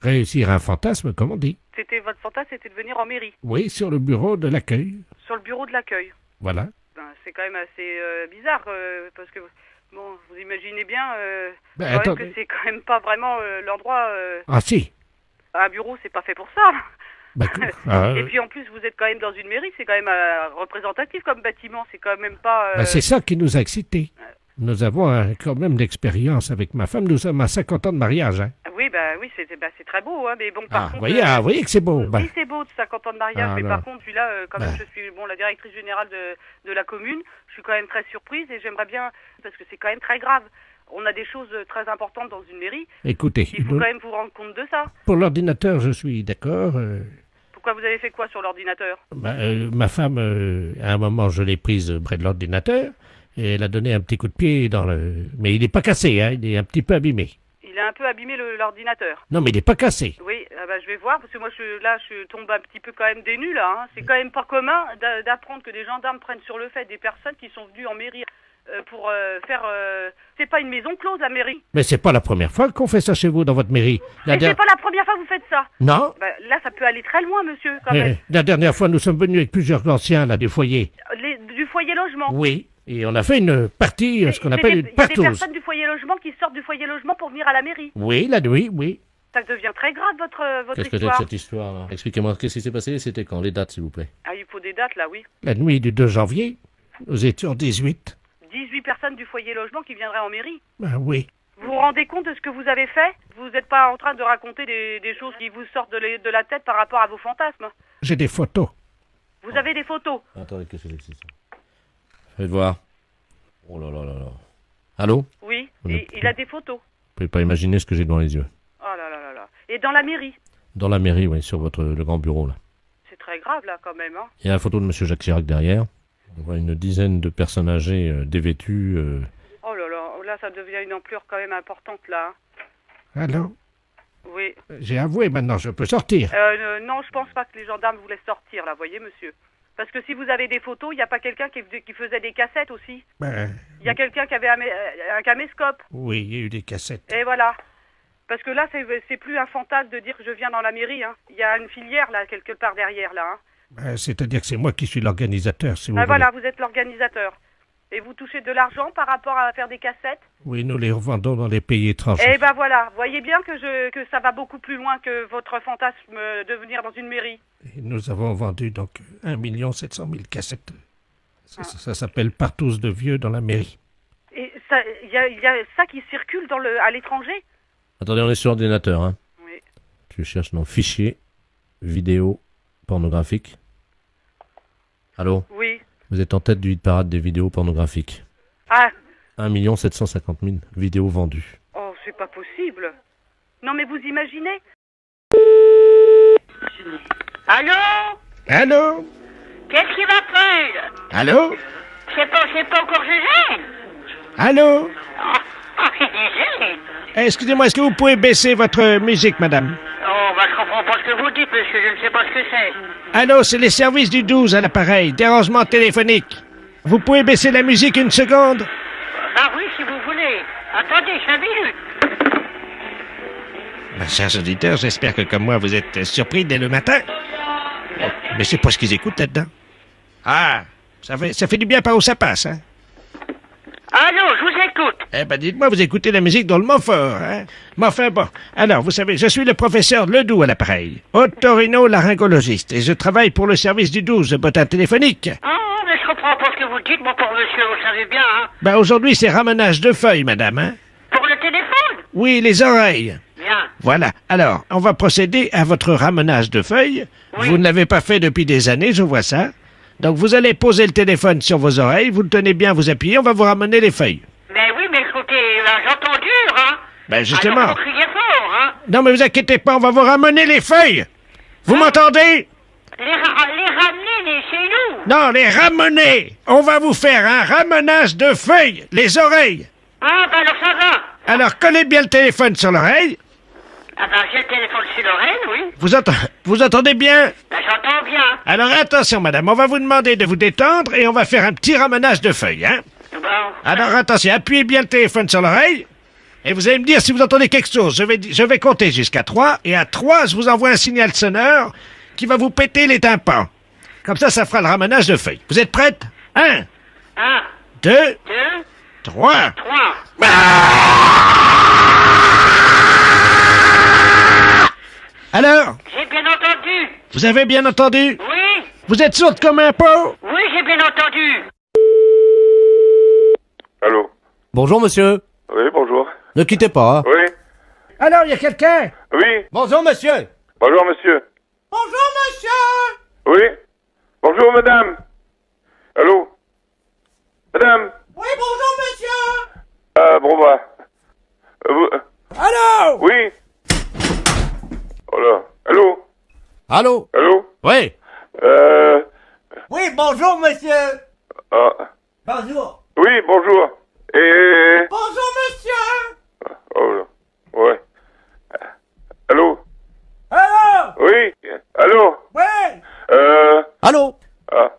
réussir un fantasme, comme on dit. C'était votre fantasme, c'était de venir en mairie, Oui, sur le bureau de l'accueil. sur le bureau de l'accueil. Voilà. Ben, c'est quand même assez bizarre parce que bon, vous imaginez bien Ben, quand même attendez. que c'est quand même pas vraiment l'endroit. Ah si. Un bureau, c'est pas fait pour ça. Ben, Et puis en plus, vous êtes quand même dans une mairie, c'est quand même représentatif comme bâtiment, c'est quand même pas. ben, c'est ça qui nous a excités. Nous avons quand même d'expérience avec ma femme. Nous sommes à 50 ans de mariage. Hein. Oui, oui, c'est très beau, hein, mais bon, par contre. Vous voyez que c'est beau. Ben. Oui, c'est beau de 50 ans de mariage, Ah, mais non. par contre, là, quand même, Ben. je suis la directrice générale de la commune, je suis quand même très surprise et j'aimerais bien, parce que c'est quand même très grave. On a des choses très importantes dans une mairie. Écoutez, Il faut quand même vous rendre compte de ça. pour l'ordinateur, je suis d'accord. Pourquoi vous avez fait quoi sur l'ordinateur? Ma femme, à un moment, je l'ai prise près de l'ordinateur et elle a donné un petit coup de pied dans le... Mais il n'est pas cassé, hein, il est un petit peu abîmé. Il a un peu abîmé l'ordinateur. Non, mais il n'est pas cassé. Oui, je vais voir, parce que moi, je tombe un petit peu quand même des nues, là. Hein. C'est quand même pas commun d'apprendre que des gendarmes prennent sur le fait des personnes qui sont venues en mairie pour faire... C'est pas une maison close, la mairie. Mais c'est pas la première fois qu'on fait ça chez vous, dans votre mairie. Et c'est pas la première fois que vous faites ça. Non. Là, ça peut aller très loin, monsieur, quand même. La dernière fois, nous sommes venus avec plusieurs anciens, là, du foyer. Du foyer logement. Oui. Et on a fait une partie, ce qu'on appelle une Il y a partouze. des personnes du foyer logement qui sortent du foyer logement pour venir à la mairie. Oui, la nuit, oui. Ça devient très grave, votre Qu'est-ce que c'est que histoire. cette histoire, là? Expliquez-moi, qu'est-ce qui s'est passé? C'était quand? Les dates, s'il vous plaît. Ah, il faut des dates, là, oui. La nuit du 2 janvier, nous étions 18. 18 personnes du foyer logement qui viendraient en mairie. Ben oui. Vous vous rendez compte de ce que vous avez fait? Vous n'êtes pas en train de raconter des choses qui vous sortent de la tête par rapport à vos fantasmes. J'ai des photos. Vous avez des photos. Attendez, qu'est-ce que c'est que ça? Faites voir. Oh là là là là. Allô? Oui, On et il a des photos. Vous pouvez pas imaginer ce que j'ai devant les yeux. Oh là là là là. Et dans la mairie? Dans la mairie, oui, sur le grand bureau, là. C'est très grave, là, quand même, hein. Il y a la photo de monsieur Jacques Chirac derrière. On voit une dizaine de personnes âgées dévêtues. Oh là là, là, ça devient une ampleur quand même importante, là. Allô? Oui. J'ai avoué, maintenant, je peux sortir. Non, je pense pas que les gendarmes vous laissent sortir, là, voyez, monsieur. Parce que si vous avez des photos, il n'y a pas quelqu'un qui faisait des cassettes aussi. Ben, Il y a quelqu'un qui avait un caméscope. oui, il y a eu des cassettes. Et voilà. Parce que là, c'est plus un fantasme de dire que je viens dans la mairie. Hein. Il y a une filière, là, quelque part derrière, là. Hein. Ben, c'est-à-dire que c'est moi qui suis l'organisateur, si vous voulez. Voilà, vous êtes l'organisateur. Et vous touchez de l'argent par rapport à faire des cassettes? Oui, nous les revendons dans les pays étrangers. Eh ben voilà, voyez bien que ça va beaucoup plus loin que votre fantasme de venir dans une mairie. Et nous avons vendu donc 1 700 000 cassettes. Ça s'appelle partouze de vieux dans la mairie. Et il y a ça qui circule à l'étranger? Attendez, on est sur ordinateur, hein. Oui. Tu cherches dans fichier, vidéo, pornographique. Allô? Oui. Vous êtes en tête du hit parade des vidéos pornographiques. Ah. 1 750 000 vidéos vendues. Oh, c'est pas possible. Non, mais vous imaginez? Allô? Allô? Qu'est-ce qui m'appelle? Allô? C'est pas encore Gégène? Allô? Oh, Gégène? Excusez-moi, est-ce que vous pouvez baisser votre musique, madame? Oh, bah, je comprends pas ce que vous dites, monsieur, je ne sais pas ce que c'est. Allô, c'est les services du 12 à l'appareil. Dérangement téléphonique. Vous pouvez baisser la musique une seconde? Ah oui, si vous voulez. Attendez, 5 minutes. Chers auditeurs, j'espère que comme moi, vous êtes surpris dès le matin. Mais c'est pas ce qu'ils écoutent là-dedans. Ah, ça fait du bien par où ça passe, hein? Allô, je vous écoute. Eh ben, dites-moi, vous écoutez la musique drôlement fort, hein? Mais enfin, bon. Alors, vous savez, je suis le professeur Ledoux à l'appareil, otorino-laryngologiste, et je travaille pour le service du 12 de bottin téléphonique. Ah, mais je comprends pas ce que vous dites, mon pauvre monsieur, vous savez bien, hein. Ben, aujourd'hui, c'est ramenage de feuilles, madame, hein? Pour le téléphone? Oui, les oreilles. Bien. Voilà. Alors, on va procéder à votre ramenage de feuilles. Oui. Vous ne l'avez pas fait depuis des années, je vois ça. Donc, vous allez poser le téléphone sur vos oreilles, vous le tenez bien, vous appuyez, on va vous ramener les feuilles. Mais oui, mais écoutez, là, j'entends dur, hein. Ben, justement. Alors, vous criez fort, hein. Non, mais vous inquiétez pas, on va vous ramener les feuilles. Vous m'entendez? Les ramener chez nous. Non, les ramener. On va vous faire un ramenage de feuilles, les oreilles. Ah, ben alors ça va. Alors, collez bien le téléphone sur l'oreille. Ah ben, j'ai le téléphone sur l'oreille, oui. Vous entendez bien? Ben, j'entends bien. Alors, attention, madame, on va vous demander de vous détendre et on va faire un petit ramenage de feuilles, hein? Bon. Alors, attention, appuyez bien le téléphone sur l'oreille. Et vous allez me dire si vous entendez quelque chose. Je vais compter jusqu'à 3. Et à 3, je vous envoie un signal sonore qui va vous péter les tympans. Comme ça fera le ramenage de feuilles. Vous êtes prête? 1, 1, 2, 2, 3. 3. Alors? J'ai bien entendu. Vous avez bien entendu? Oui. Vous êtes sourde comme un pot? Oui, j'ai bien entendu. Allô? Bonjour, monsieur. Oui, bonjour. Ne quittez pas, hein. Oui? Alors, il y a quelqu'un? Oui? Bonjour, monsieur. Bonjour, monsieur. Bonjour, monsieur. Oui? Bonjour, madame. Allô? Madame? Oui, bonjour, monsieur. Ah, bon, bah. Allô? Oui? Oh là. Allô? Allô? Allô? Oui. Oui, bonjour, monsieur. Ah. Bonjour. Oui, bonjour. Et... Bonjour, monsieur. Oh là. Ouais. Allô? Allô? Oui? Allô? Oui. Allô? Ah.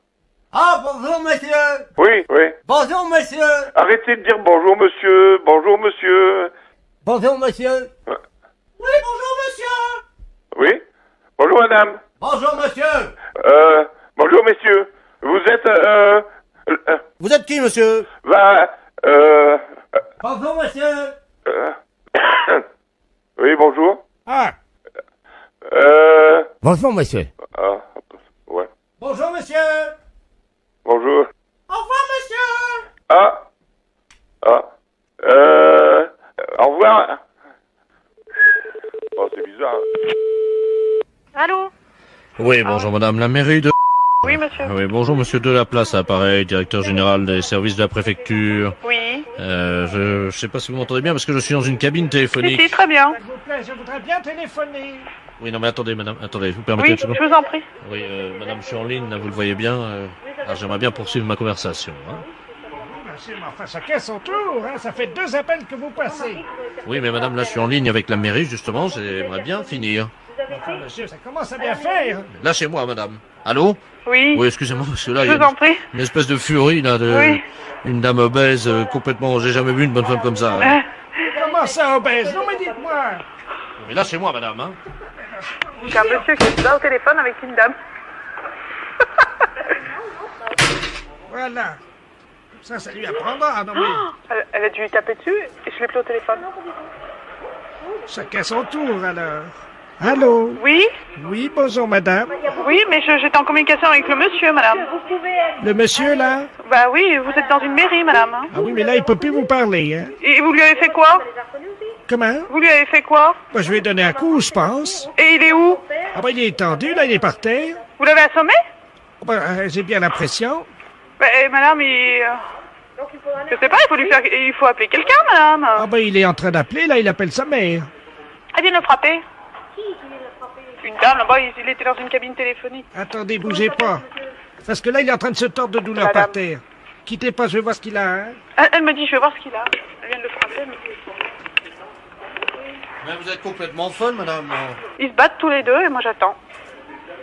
Ah, bonjour, monsieur. Oui, oui. Bonjour, monsieur. Arrêtez de dire bonjour, monsieur. Bonjour, monsieur. Bonjour, monsieur. Ouais. Oui, bonjour, monsieur. Oui? Bonjour, madame. Bonjour, monsieur. Bonjour, messieurs. Vous êtes, Vous êtes qui, monsieur? Bonjour, monsieur. Oui, bonjour. Ah, Bonjour, monsieur. Ah, ouais. Bonjour, monsieur. Bonjour. Au revoir, monsieur. Au revoir. Oh, c'est bizarre. Allô? Oui, bonjour, madame. La mairie de... Oui, monsieur. Oui, bonjour, monsieur Delaplace, à l'appareil, directeur général des services de la préfecture. Oui. Je sais pas si vous m'entendez bien, parce que je suis dans une cabine téléphonique. Si, très bien. s'il vous plaît, je voudrais bien téléphoner. Oui, non, mais attendez, madame, attendez, vous permettez Oui, une seconde? je vous en prie. Oui, madame, je suis en ligne, là, vous le voyez bien. Alors, j'aimerais bien poursuivre ma conversation. Hein. Monsieur, mais enfin, chacun son tour, hein. Ça fait 2 appels que vous passez. Oui, mais madame, là, je suis en ligne avec la mairie, justement, j'aimerais bien finir. Enfin, monsieur, ça commence à bien faire. Lâchez-moi, madame. Allô? Oui. Oui, excusez-moi, parce que là, Je il y vous a en prie. une espèce de furie, là, de... Oui. Une dame obèse, complètement... J'ai jamais vu une bonne femme comme ça. Hein. Comment ça, obèse? Non, mais dites-moi. Mais lâchez-moi, madame, hein. Il y a un monsieur qui est là au téléphone avec une dame. Voilà. Ça lui apprendra, non mais... Elle a dû lui taper dessus et je l'ai pris au téléphone. Chacun son tour, alors. Allô? Oui? Oui, bonjour, madame. Oui, mais j'étais en communication avec le monsieur, madame. Le monsieur, là? Bah oui, vous êtes dans une mairie, madame. Hein. Ah oui, mais là, il peut plus vous parler, hein. Et vous lui avez fait quoi? Comment? Vous lui avez fait quoi? Bah, je lui ai donné un coup, je pense. Et il est où? Ah bah, il est tendu, là, il est par terre. Vous l'avez assommé? Ah bah, j'ai bien l'impression. Bah, madame, je sais pas, il faut appeler quelqu'un, madame. Ah bah, il est en train d'appeler, là, il appelle sa mère. Elle vient de le frapper. Une dame, là-bas, il était dans une cabine téléphonique. Attendez, bougez pas. Parce que là, il est en train de se tordre de douleur Madame. par terre. Quittez pas, je vais voir ce qu'il a, hein. Elle me dit, je vais voir ce qu'il a. Elle vient de le frapper, mais... Mais vous êtes complètement folle, madame. Ils se battent tous les deux et moi j'attends.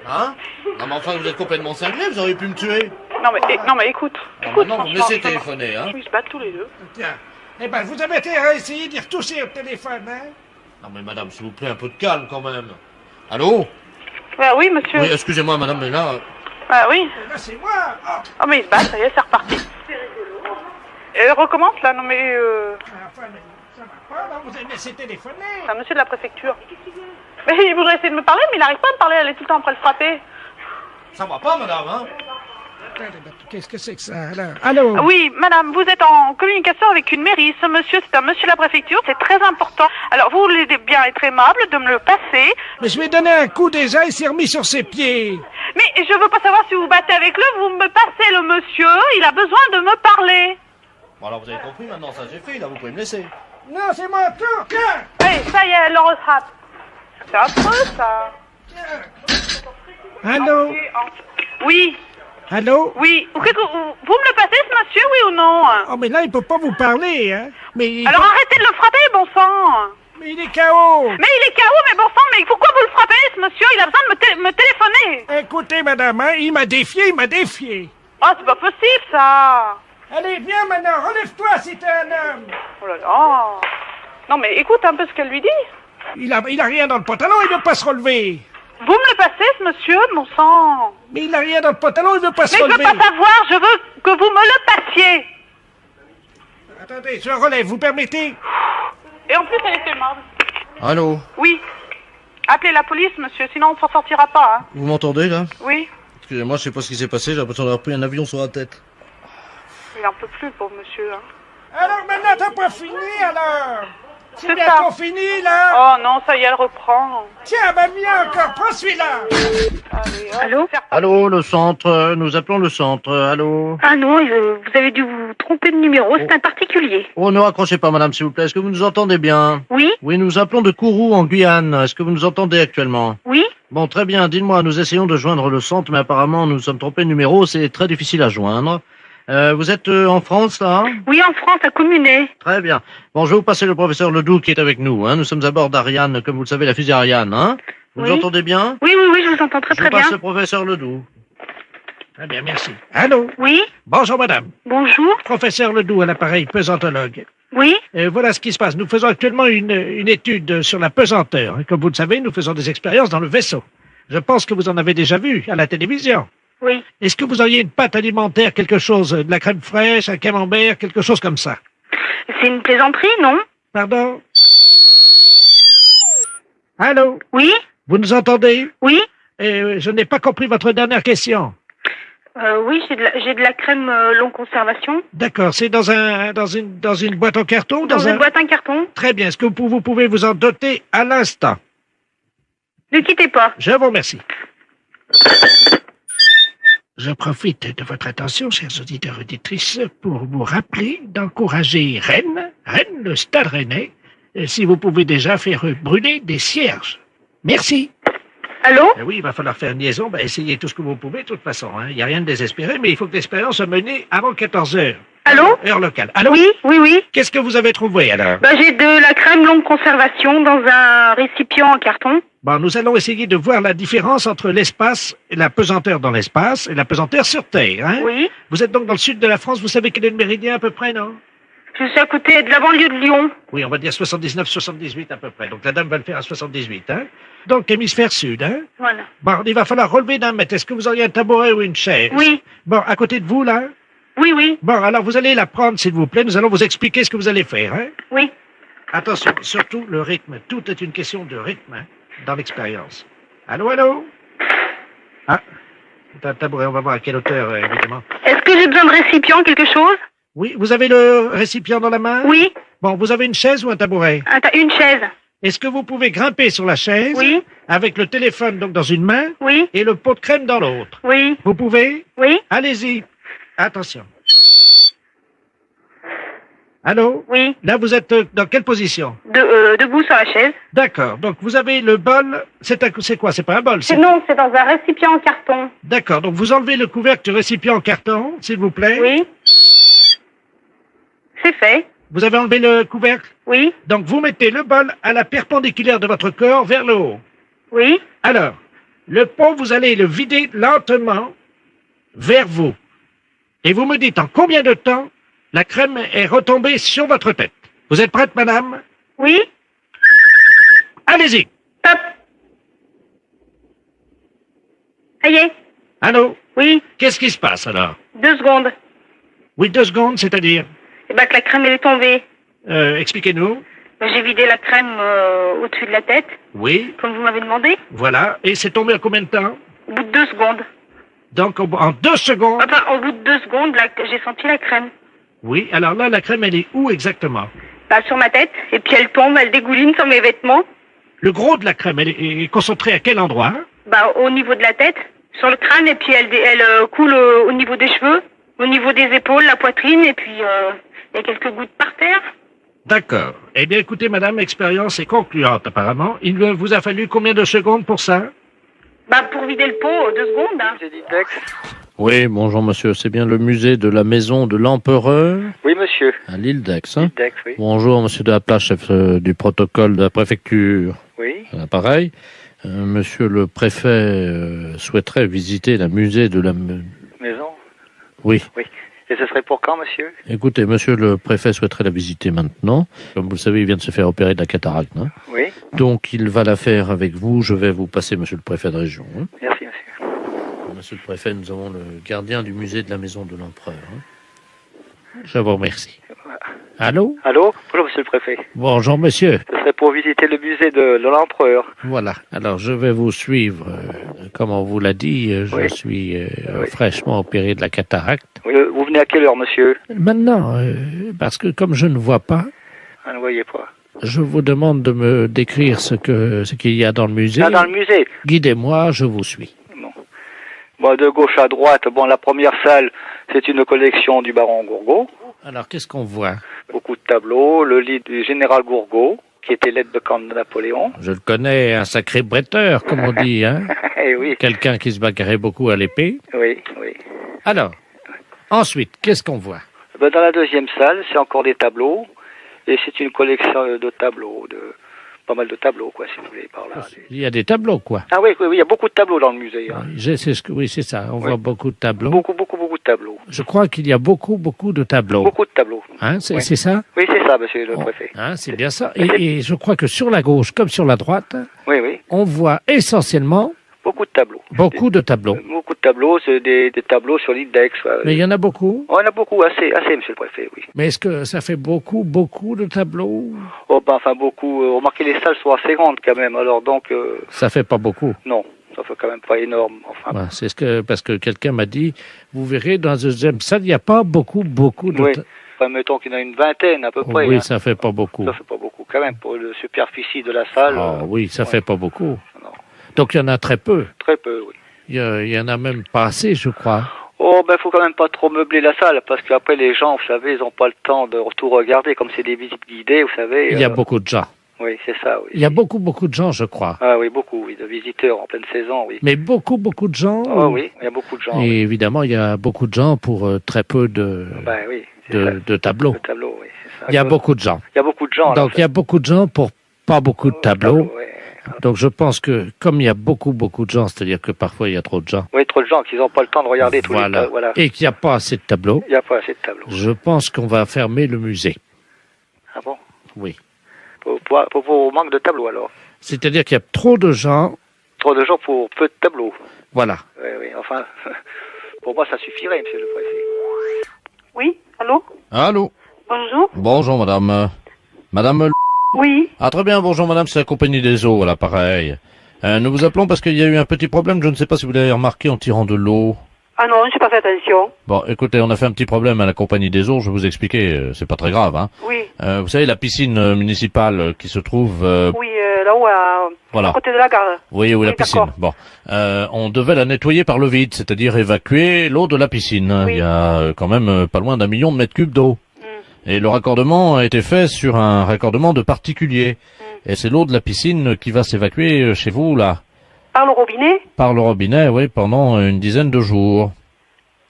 Hein? Non, mais enfin, vous êtes complètement cinglé, vous auriez pu me tuer. Non mais écoute. Écoute, non, vous me laissez téléphoner, hein? Ils se battent tous les deux. Tiens. Eh ben, vous avez intérêt à essayer d'y retoucher au téléphone, hein? Non, mais madame, s'il vous plaît, un peu de calme quand même. Allô? Oui, monsieur. Oui, excusez-moi, madame, mais là. Oui. Là, c'est moi. Oh, mais ils se battent, ça y est, c'est reparti. Et recommence là, non mais. Enfin, mais ça va pas, là, vous avez laissé téléphoner. C'est un monsieur de la préfecture. Mais il voudrait essayer de me parler, mais il n'arrive pas à me parler, elle est tout le temps après le frapper. Ça va pas, madame, hein? Qu'est-ce que c'est que ça, alors? Allô? Oui, madame, vous êtes en communication avec une mairie. Ce monsieur, c'est un monsieur de la préfecture, c'est très important. Alors, vous voulez bien être aimable de me le passer. Mais je lui ai donné un coup déjà, il s'est remis sur ses pieds. Mais je veux pas savoir si vous battez avec lui, vous me passez le monsieur, il a besoin de me parler. Bon, alors vous avez compris, maintenant, ça j'ai fait, là, vous pouvez me laisser. Non, c'est mon tour, tiens! Oui, ça y est, elle le rattrape. C'est affreux, ça. Allô? Oui. Allô? Oui. Vous me le passez, ce monsieur, oui ou non? Oh, mais là, il peut pas vous parler, hein? Mais alors arrêtez de le frapper, bon sang. Mais il est KO. Mais il est KO, mais bon sang, mais pourquoi vous le frappez, ce monsieur? Il a besoin de me téléphoner. Écoutez, madame, hein, il m'a défié. Oh, c'est pas possible, ça. Allez, viens maintenant, relève-toi si t'es un homme. Oh là là. Non, mais écoute un peu ce qu'elle lui dit. Il a rien dans le pantalon, il veut pas se relever. Vous me le passez, ce monsieur, mon sang? Mais il a rien dans le pantalon, il veut pas se relever. Mais je veux pas savoir, je veux que vous me le passiez. Attendez, je relève, vous permettez? Et en plus, elle était aimable. Allô? Oui. Appelez la police, monsieur, sinon on s'en sortira pas, hein. Vous m'entendez, là? Oui. Excusez-moi, je sais pas ce qui s'est passé, j'ai l'impression d'avoir pris un avion sur la tête. Il en peut plus, pauvre monsieur, hein. Alors maintenant, t'as pas fini, alors? C'est bientôt fini, là? Oh non, ça y est, elle reprend. Tiens, bah mieux encore, prends celui-là. Allô? Allô, le centre, nous appelons le centre, allô? Ah non, vous avez dû vous tromper de numéro, c'est un particulier. Oh, ne raccrochez pas, madame, s'il vous plaît, est-ce que vous nous entendez bien? Oui? Oui, nous appelons de Kourou, en Guyane, est-ce que vous nous entendez actuellement? Oui? Bon, très bien, dites-moi, nous essayons de joindre le centre, mais apparemment nous sommes trompés de numéro, c'est très difficile à joindre. Vous êtes en France, là? Oui, en France, à Communet. Très bien. Bon, je vais vous passer le professeur Ledoux qui est avec nous, hein. Nous sommes à bord d'Ariane, comme vous le savez, la fusée Ariane, hein. Vous nous entendez bien? Oui, je vous entends très Je bien. passe le professeur Ledoux. Très bien, merci. Allô? Oui? Bonjour, madame. Bonjour. Professeur Ledoux à l'appareil pesantologue. Oui? Voilà ce qui se passe. Nous faisons actuellement une étude sur la pesanteur. Comme vous le savez, nous faisons des expériences dans le vaisseau. Je pense que vous en avez déjà vu à la télévision. Oui. Est-ce que vous auriez une pâte alimentaire, quelque chose, de la crème fraîche, un camembert, quelque chose comme ça? C'est une plaisanterie, non? Pardon? Allô? Oui? Vous nous entendez? Oui? Je n'ai pas compris votre dernière question. Oui, j'ai de la crème longue conservation. D'accord, c'est dans une boîte en carton? Dans une boîte en carton. Très bien, est-ce que vous pouvez vous en doter à l'instant? Ne quittez pas. Je vous remercie. Je profite de votre attention, chers auditeurs et auditrices, pour vous rappeler d'encourager Rennes, le Stade Rennais, si vous pouvez déjà faire brûler des cierges. Merci. Allô? Oui, il va falloir faire une liaison. Essayez tout ce que vous pouvez, de toute façon. Il n'y a rien de désespéré, mais il faut que l'expérience soit menée avant 14 heures. Allô? Heure locale. Allô? Oui. Qu'est-ce que vous avez trouvé, alors? J'ai de la crème longue conservation dans un récipient en carton. Bon, nous allons essayer de voir la différence entre l'espace, et la pesanteur dans l'espace et la pesanteur sur Terre, hein? Oui. Vous êtes donc dans le sud de la France, vous savez quel est le méridien à peu près, non? Je suis à côté de la banlieue de Lyon. Oui, on va dire 79-78 à peu près. Donc la dame va le faire à 78, hein? Donc hémisphère sud, hein? Voilà. Bon, il va falloir relever d'un mètre. Est-ce que vous auriez un tabouret ou une chaise? Oui. Bon, à côté de vous, là? Oui. Bon, alors vous allez la prendre, s'il vous plaît. Nous allons vous expliquer ce que vous allez faire, hein? Oui. Attention, surtout le rythme. Tout est une question de rythme, hein, dans l'expérience. Allô? Ah, c'est un tabouret. On va voir à quelle hauteur, évidemment. Est-ce que j'ai besoin de récipient, quelque chose? Oui, vous avez le récipient dans la main? Oui. Bon, vous avez une chaise ou un tabouret? Une chaise. Est-ce que vous pouvez grimper sur la chaise? Oui. Avec le téléphone donc dans une main? Oui. Et le pot de crème dans l'autre? Oui. Vous pouvez? Oui. Allez-y. Attention. Allô? Oui. Là, vous êtes dans quelle position? Debout sur la chaise. D'accord. Donc, vous avez le bol. C'est quoi? C'est pas un bol? Non, c'est dans un récipient en carton. D'accord. Donc, vous enlevez le couvercle du récipient en carton, s'il vous plaît. Oui. C'est fait. Vous avez enlevé le couvercle? Oui. Donc vous mettez le bol à la perpendiculaire de votre corps vers le haut. Oui. Alors, le pot, vous allez le vider lentement vers vous. Et vous me dites en combien de temps la crème est retombée sur votre tête. Vous êtes prête, madame? Oui. Allez-y. Top. Ça y est. Allô? Oui. Qu'est-ce qui se passe alors? 2 secondes. Oui, 2 secondes, c'est-à-dire? Eh ben que la crème elle est tombée. Expliquez-nous. Ben, j'ai vidé la crème au-dessus de la tête, Oui, comme vous m'avez demandé. voilà. Et c'est tombé en combien de temps? Au bout de 2 secondes. Donc, en 2 secondes. Enfin, au bout de 2 secondes, là, j'ai senti la crème. Oui, alors là, la crème, elle est où exactement? Bah, sur ma tête. Et puis elle tombe, elle dégouline sur mes vêtements. Le gros de la crème, elle est concentrée à quel endroit? Bah, au niveau de la tête, sur le crâne, et puis elle coule au niveau des cheveux, au niveau des épaules, la poitrine, et puis il y a quelques gouttes par terre. D'accord. Eh bien, écoutez, madame, l'expérience est concluante, apparemment. Il vous a fallu combien de secondes pour ça? Bah, pour vider le pot, 2 secondes, hein. J'ai dit Dex. Oui, bonjour monsieur, c'est bien le musée de la maison de l'empereur Oui, monsieur. à l'île d'Aix. Hein? Dex, oui. Bonjour monsieur de la place, chef du protocole de la préfecture. Oui. Pareil. Monsieur le préfet souhaiterait visiter le musée de la... Maison. Oui. Oui. Et ce serait pour quand, monsieur? Écoutez, monsieur le préfet souhaiterait la visiter maintenant. Comme vous le savez, il vient de se faire opérer de la cataracte. Hein. Oui. Donc, il va la faire avec vous. Je vais vous passer monsieur le préfet de région. Hein. Merci, monsieur. Monsieur le préfet, nous avons le gardien du musée de la maison de l'empereur. Hein. Je vous remercie. Allô? Allô? Bonjour, monsieur le préfet. Bonjour, monsieur. Ce serait pour visiter le musée de l'empereur. Voilà. Alors, je vais vous suivre. Comme on vous l'a dit, je Oui. suis fraîchement opéré de la cataracte. Oui, vous venez à quelle heure, monsieur? Maintenant, parce que comme je ne vois pas, Ah, ne voyez pas. je vous demande de me décrire ce qu'il y a dans le musée. Ah, dans le musée? Guidez-moi, je vous suis. Bon, de gauche à droite, bon, la première salle, c'est une collection du baron Gourgaud. Alors, qu'est-ce qu'on voit? Beaucoup de tableaux, le lit du général Gourgaud, qui était l'aide de camp de Napoléon. Je le connais, un sacré bretteur, comme on dit, hein? Eh oui, Quelqu'un qui se bagarrait beaucoup à l'épée. oui, oui. Alors, ensuite, qu'est-ce qu'on voit? Ben, dans la deuxième salle, c'est encore des tableaux, et c'est une collection de tableaux, pas mal de tableaux, quoi, si vous voulez, par là. Il y a des tableaux, quoi. Ah oui, oui, oui, il y a beaucoup de tableaux dans le musée. Hein. Oui, c'est ça, on voit beaucoup de tableaux. Beaucoup de tableaux. Je crois qu'il y a beaucoup de tableaux. Beaucoup de tableaux. Hein, c'est Oui. c'est ça? Oui, c'est ça, monsieur le préfet. Hein, c'est bien ça. Et je crois que sur la gauche comme sur la droite, Oui, oui, on voit essentiellement beaucoup de tableaux. beaucoup de tableaux. Beaucoup de tableaux, c'est des tableaux sur l'île d'Aix. Ouais. Mais il y en a beaucoup. Oh, il y en a beaucoup, assez, monsieur le préfet, oui. Mais est-ce que ça fait beaucoup de tableaux? Oh, ben, enfin, beaucoup. Remarquez, les salles sont assez grandes, quand même, alors donc... Ça fait pas beaucoup. Non, ça fait quand même pas énorme, enfin... Ouais, c'est parce que quelqu'un m'a dit, vous verrez, dans la deuxième salle, il n'y a pas beaucoup de... Oui, enfin, mettons qu'il y en a une vingtaine, à peu près. Oui, hein. ça fait pas beaucoup. Ça fait pas beaucoup, quand même, pour la superficie de la salle. Ah oui, ça ouais. fait pas beaucoup. Non. Donc il y en a très peu. Très peu, oui. Il y en a même pas assez, je crois. Oh, ben, faut quand même pas trop meubler la salle, parce qu'après, les gens, vous savez, ils ont pas le temps de tout regarder, comme c'est des visites guidées, vous savez. Il y a beaucoup de gens. Oui, c'est ça, oui. Il y a beaucoup de gens, je crois. Ah oui, beaucoup, oui, de visiteurs en pleine saison, oui. Mais beaucoup de gens. Oh oui, il y a beaucoup de gens. Et oui. évidemment, il y a beaucoup de gens pour très peu Ben oui, c'est ça. de tableaux. Le tableau, oui, c'est ça. Il y a beaucoup de gens. Il y a beaucoup de gens. Donc il y a beaucoup de gens pour pas beaucoup de tableaux. ouais. Donc je pense que comme il y a beaucoup de gens, c'est-à-dire que parfois il y a trop de gens. Oui, trop de gens qui n'ont pas le temps de regarder tous les tableaux. Voilà. Et qu'il n'y a pas assez de tableaux. Il n'y a pas assez de tableaux. Je pense qu'on va fermer le musée. Ah bon? Oui. Pour manque de tableaux, alors. C'est-à-dire qu'il y a trop de gens. Trop de gens pour peu de tableaux. Voilà. Oui, oui, enfin, pour moi, ça suffirait, monsieur le préfet. Oui, allô? Allô? Bonjour? Bonjour madame. Madame... Oui. Ah très bien, bonjour madame, c'est la compagnie des eaux à l'appareil. Nous vous appelons parce qu'il y a eu un petit problème, je ne sais pas si vous l'avez remarqué en tirant de l'eau. Ah non, j'ai pas fait attention. Bon, écoutez, on a fait un petit problème à la compagnie des eaux, je vais vous expliquer, c'est pas très grave, hein. Oui. Vous savez, la piscine municipale qui se trouve... Oui, là-haut, voilà. à côté de la gare. Oui, la piscine. d'accord. Bon, on devait la nettoyer par le vide, c'est-à-dire évacuer l'eau de la piscine. Oui. Il y a quand même pas loin d'1 million de mètres cubes d'eau. Et le raccordement a été fait sur un raccordement de particulier. Et c'est l'eau de la piscine qui va s'évacuer chez vous, là. Par le robinet? Par le robinet, oui, pendant une dizaine de jours.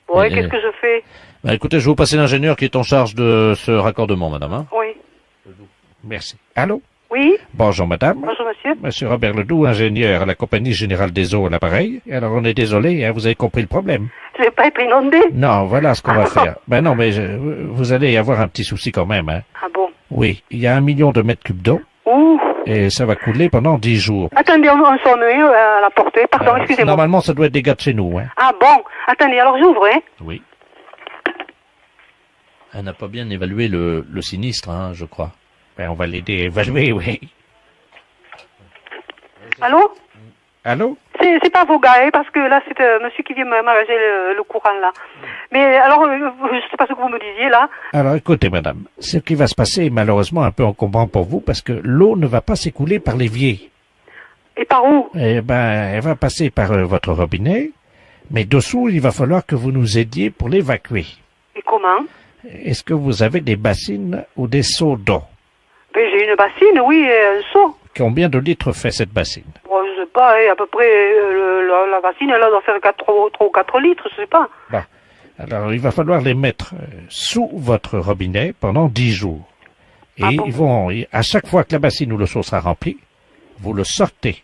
Bon, Bon, et qu'est-ce que je fais? Bah, écoutez, je vais vous passer l'ingénieur qui est en charge de ce raccordement, madame. Hein. Oui. Merci. Allô? Oui? Bonjour, madame. Bonjour, monsieur. Monsieur Robert Ledoux, ingénieur à la Compagnie Générale des Eaux à l'appareil. Alors, on est désolé, hein, vous avez compris le problème. Je vais pas être inondé? Non, voilà ce qu'on va faire. Ben non, mais vous allez avoir un petit souci quand même. Hein. Ah bon? Oui, il y a 1 million de mètres cubes d'eau. Ouh. Et ça va couler pendant 10 jours. Attendez, on sonne à la portée. Pardon, excusez-moi. Normalement, ça doit être des gars de chez nous. Hein. Ah bon? Attendez, alors j'ouvre, hein? Oui. Elle n'a pas bien évalué le sinistre, hein, je crois. Ben, on va l'aider à évaluer, oui. Allô? Allô? C'est pas vos gars, hein, parce que là, c'est monsieur qui vient m'arranger le courant, là. Mais alors, je sais pas ce que vous me disiez, là. Alors, écoutez, madame, ce qui va se passer est malheureusement un peu encombrant pour vous parce que l'eau ne va pas s'écouler par l'évier. Et par où? Eh ben, elle va passer par votre robinet, mais dessous, il va falloir que vous nous aidiez pour l'évacuer. Et comment? Est-ce que vous avez des bassines ou des seaux d'eau? Ben, j'ai une bassine, oui, et un seau. Combien de litres fait cette bassine? Bon, je sais pas, hein, à peu près, la bassine, elle doit faire 3 ou 4 litres, je sais pas. Bon. Alors, il va falloir les mettre sous votre robinet pendant 10 jours. Et ils vont, à chaque fois que la bassine ou le seau sera rempli, vous le sortez.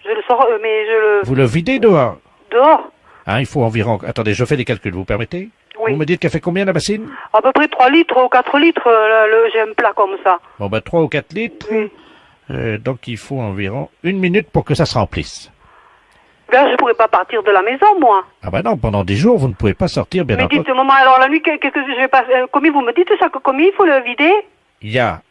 Je le sors, mais je le... Vous le videz dehors. Dehors? Hein, il faut environ... Attendez, je fais les calculs, vous permettez? Oui. Vous me dites qu'elle fait combien la bassine? À peu près 3 litres ou 4 litres, j'ai un plat comme ça. Bon, ben 3 ou 4 litres. Oui. Donc, il faut environ 1 minute pour que ça se remplisse. Ben, je pourrais pas partir de la maison, moi. Ah ben non, pendant 10 jours, vous ne pouvez pas sortir, bien Mais entendu. dites, maman, alors la nuit, qu'est-ce que je vais pas... combien vous me dites ça, combien il faut le vider? Il y a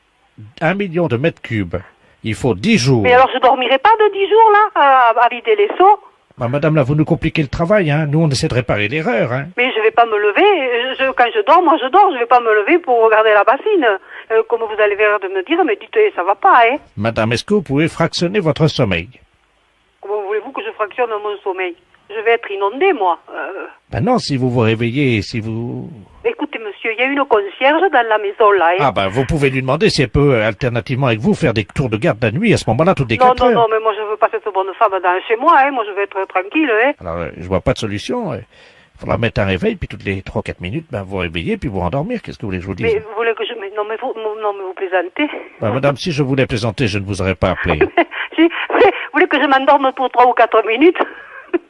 1 million de mètres cubes. Il faut 10 jours. Mais alors, je dormirai pas de 10 jours, là, à vider les seaux? Bah, madame, là, vous nous compliquez le travail, hein. Nous, on essaie de réparer l'erreur, hein. Mais je vais pas me lever. Quand je dors, moi, je dors. Je vais pas me lever pour regarder la bassine. Comme vous allez l'air de me dire, mais dites, ça va pas, hein. Madame, est-ce que vous pouvez fractionner votre sommeil? Comment voulez-vous que je fractionne mon sommeil? Je vais être inondée, moi. Ben non, si vous vous réveillez, si vous... Écoutez, monsieur, il y a une concierge dans la maison, là, hein. Ah ben, vous pouvez lui demander si elle peut, alternativement avec vous, faire des tours de garde la nuit, à ce moment-là, toutes les 4 heures. Non, mais moi, je veux pas cette bonne femme chez moi, hein. Moi, je vais être tranquille, hein. Alors, je vois pas de solution. Il faudra mettre un réveil, puis toutes les 3-4 minutes, ben, vous réveillez, puis vous rendormir. Qu'est-ce que vous voulez que je vous dise? Mais vous voulez que je... Mais non, mais vous plaisantez. Ben, madame, si je voulais plaisanter, je ne vous aurais pas appelé. Si, vous voulez que je m'endorme pour 3 ou 4 minutes?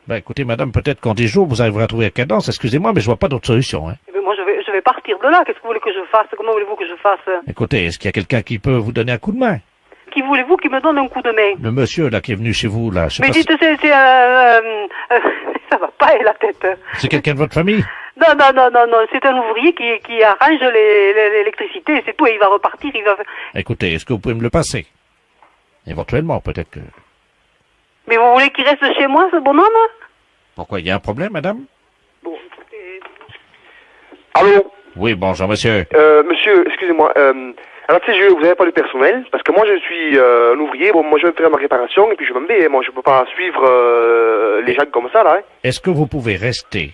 Ben, écoutez, madame, peut-être qu'en 10 jours, vous arriverez à trouver la cadence. Excusez-moi, mais je vois pas d'autre solution, hein. Mais moi, je vais partir de là. Qu'est-ce que vous voulez que je fasse? Comment voulez-vous que je fasse? Écoutez, est-ce qu'il y a quelqu'un qui peut vous donner un coup de main? Qui voulez-vous qui me donne un coup de main? Le monsieur, là, qui est venu chez vous, là, je sais Mais pas dites, ça va pas, la tête. C'est quelqu'un de votre famille? Non, c'est un ouvrier qui arrange l'électricité, c'est tout, et il va repartir, il va... Écoutez, est-ce que vous pouvez me le passer? Éventuellement, peut-être que... Mais vous voulez qu'il reste chez moi, ce bonhomme? Pourquoi, il y a un problème, madame? Bon, écoutez... Allô? Oui, bonjour, monsieur. Monsieur, excusez-moi, alors tu sais, vous avez pas le personnel, parce que moi je suis un ouvrier, bon, moi je vais faire ma réparation, et puis je m'en vais, moi je peux pas suivre les gens comme ça, là, hein. Est-ce que vous pouvez rester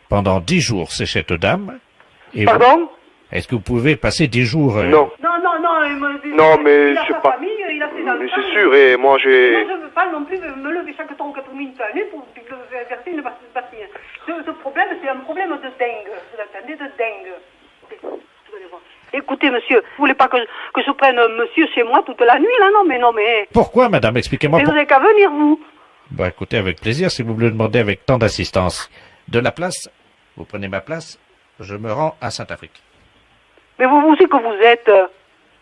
pendant 10 jours chez cette dame? Et Pardon? Est-ce que vous pouvez passer 10 jours... Non. Non, mais il a je sais sa pas. famille, il a ses Mais enfants. c'est sûr, et moi j'ai... Moi, je veux pas non plus me lever chaque 3 ou 4 minutes à la nuit pour verser une bassine. Ce problème, c'est un problème de dingue. Vous entendez, de dingue. Vous allez voir. Écoutez, monsieur, vous voulez pas que je prenne monsieur chez moi toute la nuit, là? Non, mais... Pourquoi, madame? Expliquez-moi. Mais vous n'avez qu'à venir, vous. Bah, écoutez, avec plaisir, si vous me le demandez avec tant d'assistance. De la place, vous prenez ma place, je me rends à Saint-Afrique. Mais vous aussi que vous êtes...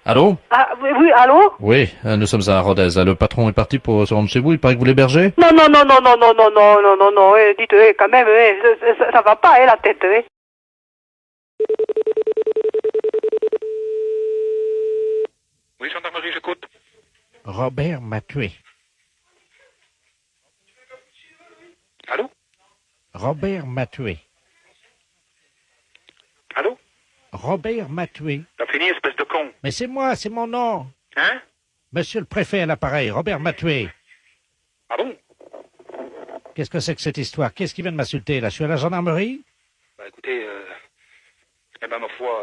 Allô? Ah, oui, allô? Oui, nous sommes à Rodez. Le patron est parti pour se rendre chez vous. Il paraît que vous l'hébergez? Non, dites, quand même, ça va pas, la tête, Oui, gendarmerie, j'écoute. Robert m'a tué. Allô? Robert m'a tué. Allô? Robert m'a tué. T'as fini, espèce de con. Mais c'est moi, c'est mon nom. Hein? Monsieur le préfet à l'appareil, Robert m'a tué. Ah bon? Qu'est-ce que c'est que cette histoire? Qu'est-ce qui vient de m'insulter, là? Je suis à la gendarmerie? Bah écoutez, ma foi,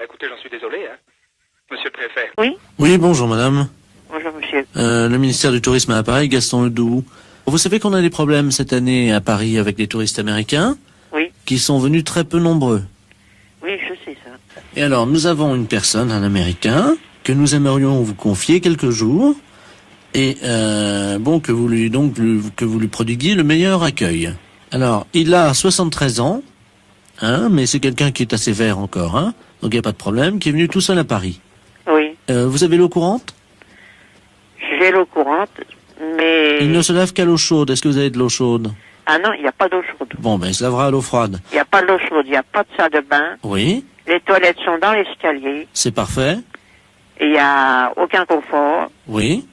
écoutez, j'en suis désolé, hein. Monsieur le préfet. Oui? Oui, bonjour madame. Bonjour monsieur. Le ministère du Tourisme à l'appareil, Gaston Ledoux. Vous savez qu'on a des problèmes cette année à Paris avec les touristes américains? Oui. Qui sont venus très peu nombreux. Oui, je sais ça. Et alors, nous avons une personne, un Américain, que nous aimerions vous confier quelques jours, et que vous lui prodiguiez le meilleur accueil. Alors, il a 73 ans, mais c'est quelqu'un qui est assez vert encore, donc il n'y a pas de problème, qui est venu tout seul à Paris. Oui. Vous avez l'eau courante? J'ai l'eau courante, mais... Il ne se lave qu'à l'eau chaude. Est-ce que vous avez de l'eau chaude? Ah non, il n'y a pas d'eau chaude. Bon, ben, il se lavera à l'eau froide. Il n'y a pas d'eau chaude, il n'y a pas de salle de bain. Oui. Les toilettes sont dans l'escalier. C'est parfait. Et il n'y a aucun confort. Oui.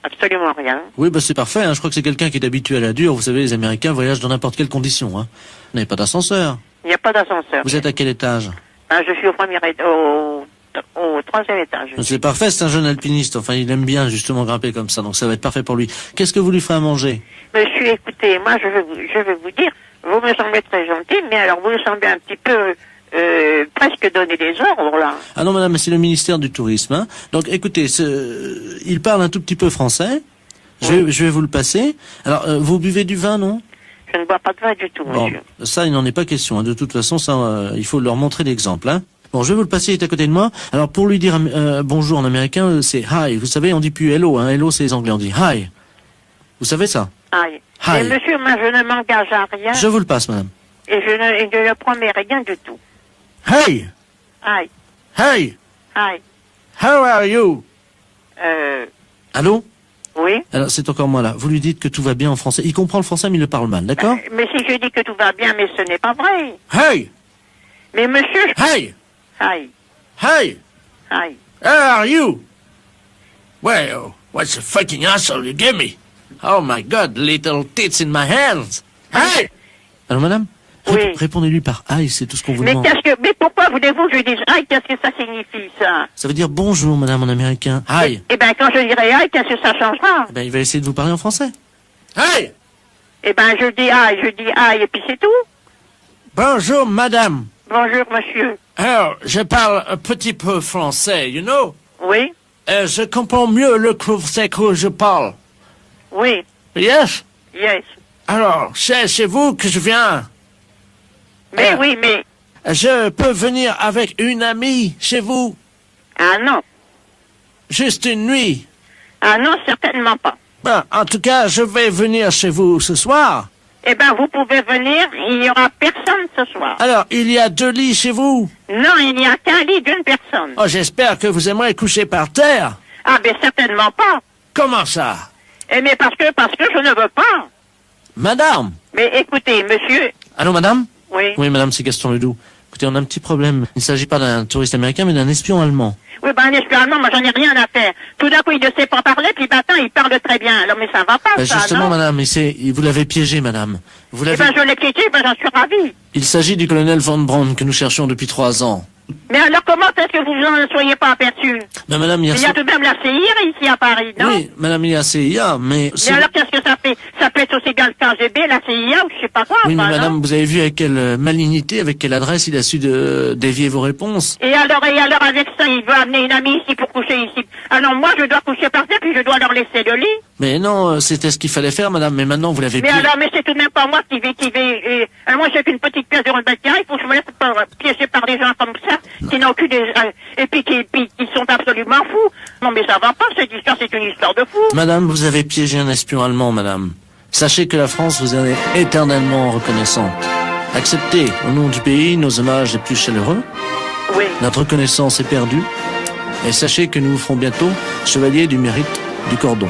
Absolument rien. Oui, bah c'est parfait. Je crois que c'est quelqu'un qui est habitué à la dure. Vous savez, les Américains voyagent dans n'importe quelle condition. Vous n'avez pas d'ascenseur. Il n'y a pas d'ascenseur. Vous êtes à quel étage? Je suis au troisième étage. C'est parfait, c'est un jeune alpiniste. Enfin, il aime bien justement grimper comme ça, donc ça va être parfait pour lui. Qu'est-ce que vous lui ferez à manger? Monsieur, écoutez, moi je vais vous dire, vous me semblez très gentil, mais alors vous me semblez un petit peu presque donner des ordres là. Ah non, madame, c'est le ministère du Tourisme. Donc, écoutez, il parle un tout petit peu français. Je vais vous le passer. Alors, vous buvez du vin, non? Je ne bois pas de vin du tout, bon, monsieur. Ça, il n'en est pas question. De toute façon, ça, il faut leur montrer l'exemple. Bon, je vais vous le passer, il est à côté de moi. Alors, pour lui dire bonjour en américain, c'est hi. Vous savez, on dit plus hello. Hello, c'est les Anglais, on dit hi. Vous savez ça? Hi. Hi. Et monsieur, moi, je ne m'engage à rien. Je vous le passe, madame. Et je ne promets rien du tout. Hey! Hi. Hey! Hi. How are you? Allô? Oui. Alors, c'est encore moi là. Vous lui dites que tout va bien en français. Il comprend le français, mais il le parle mal, d'accord? Mais si je dis que tout va bien, mais ce n'est pas vrai. Hey! Mais monsieur... Hey! Hi. Hey! Hi. How are you? Well, what's the fucking asshole you give me? Oh my God, little tits in my hands. Hey! Alors, madame? Oui. Répondez-lui par aïe, c'est tout ce qu'on vous demande. Mais pourquoi voulez-vous que je dise aïe? Qu'est-ce que ça signifie, ça? Ça veut dire bonjour, madame, en américain. Aïe. Eh ben, quand je dirai aïe, qu'est-ce que ça changera? Eh ben, il va essayer de vous parler en français. Aïe! Eh ben, je dis aïe, et puis c'est tout. Bonjour, madame. Bonjour, monsieur. Alors, je parle un petit peu français, you know? Oui. Je comprends mieux le français que je parle. Oui. Yes? Yes. Alors, c'est chez vous que je viens. Mais oui, mais... Je peux venir avec une amie chez vous? Ah non. Juste une nuit? Ah non, certainement pas. Ben, en tout cas, je vais venir chez vous ce soir. Eh ben, vous pouvez venir, il n'y aura personne ce soir. Alors, il y a 2 lits chez vous? Non, il n'y a qu'un lit d'une personne. Oh, j'espère que vous aimerez coucher par terre. Ah, ben certainement pas. Comment ça? Eh mais parce que je ne veux pas. Madame? Mais écoutez, monsieur... Allô, madame? Oui. Oui, madame, c'est Gaston Ledoux. Écoutez, on a un petit problème. Il ne s'agit pas d'un touriste américain, mais d'un espion allemand. Oui, ben un espion allemand, moi j'en ai rien à faire. Tout d'un coup, il ne sait pas parler, puis maintenant, il parle très bien. Alors, mais ça va pas, ça, justement, non? madame, vous l'avez piégé, madame. Vous l'avez... Eh ben, je l'ai piégé, ben j'en suis ravi. Il s'agit du colonel Von Braun que nous cherchions depuis 3 ans. Mais alors, comment est-ce que vous n'en soyez pas aperçu? Ben, madame, il y a tout de même la CIA ici à Paris, non? Oui, madame, il y a CIA, mais... Mais alors, qu'est-ce que ça fait? Ça peut être aussi bien le KGB, la CIA, ou je sais pas quoi, Oui, mais enfin, madame, non? vous avez vu avec quelle malignité, avec quelle adresse il a su dévier vos réponses. Et alors, avec ça, il veut amener une amie ici pour coucher ici. Alors, moi, je dois coucher par terre, puis je dois leur laisser le lit. Mais non, c'était ce qu'il fallait faire, madame, mais maintenant, vous l'avez Mais alors, mais c'est tout de même pas moi qui vais... Alors, moi, j'ai qu'une petite pièce de rebelle, il faut que je me laisse piéger par des gens comme ça, qui n'ont aucune... Et puis qui sont absolument fous. Non, mais ça va pas, cette histoire, c'est une histoire de fou. Madame, vous avez piégé un espion allemand, madame. Sachez que la France vous en est éternellement reconnaissante. Acceptez, au nom du pays, nos hommages les plus chaleureux. Oui. Notre reconnaissance est perdue. Et sachez que nous vous ferons bientôt chevalier du mérite du cordon.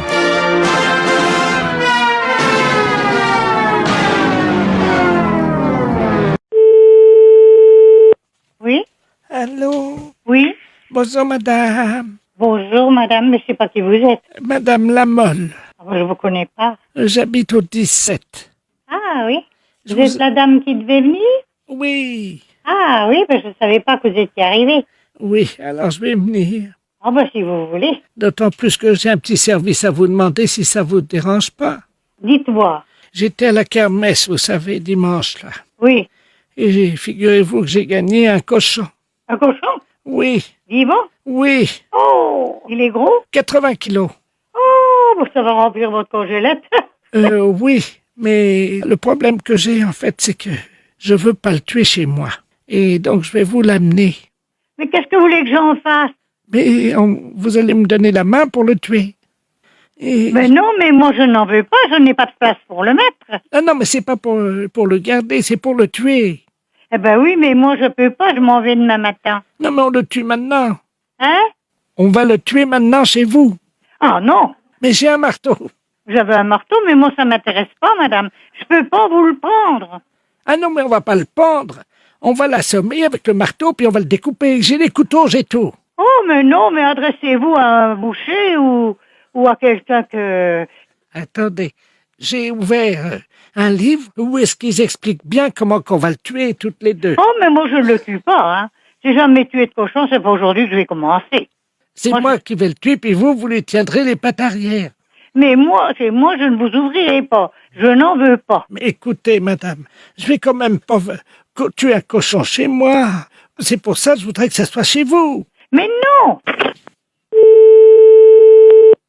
Oui? Allô? Oui? Bonjour, madame. Bonjour, madame, mais je sais pas qui vous êtes. Madame Lamolle. Je vous connais pas. J'habite au 17. Ah oui? Vous êtes la dame qui devait venir? Oui. Ah oui, ben je savais pas que vous étiez arrivée. Oui, alors je vais venir. Ah ben si vous voulez. D'autant plus que j'ai un petit service à vous demander si ça vous dérange pas. Dites-moi. J'étais à la kermesse, vous savez, dimanche, là. Oui. Et figurez-vous que j'ai gagné un cochon. Un cochon? Oui. Vivant? Oui. Oh, il est gros? 80 kilos. Oh, ben ça va remplir votre congélette. Oui, mais le problème que j'ai, en fait, c'est que je veux pas le tuer chez moi. Et donc, je vais vous l'amener. Mais qu'est-ce que vous voulez que j'en fasse? Mais vous allez me donner la main pour le tuer. Mais non, mais moi, je n'en veux pas. Je n'ai pas de place pour le mettre. Ah non, mais c'est pas pour le garder, c'est pour le tuer. Eh ben oui, mais moi, je peux pas. Je m'en vais demain matin. Non, mais on le tue maintenant. Hein? On va le tuer maintenant chez vous. Ah non. Mais j'ai un marteau. J'avais un marteau, mais moi, ça m'intéresse pas, madame. Je peux pas vous le prendre. Ah non, mais on va pas le pendre. On va l'assommer avec le marteau, puis on va le découper. J'ai les couteaux, j'ai tout. Oh, mais non, mais adressez-vous à un boucher ou à quelqu'un que... Attendez, j'ai ouvert un livre où est-ce qu'ils expliquent bien comment qu'on va le tuer toutes les deux. Oh, mais moi, je ne le tue pas, hein. J'ai jamais tué de cochon, c'est pas aujourd'hui que je vais commencer. C'est moi qui vais le tuer, puis vous lui tiendrez les pattes arrière. Mais moi, je ne vous ouvrirai pas. Je n'en veux pas. Mais écoutez, madame, je vais quand même pas tuer un cochon chez moi. C'est pour ça que je voudrais que ça soit chez vous. Mais non!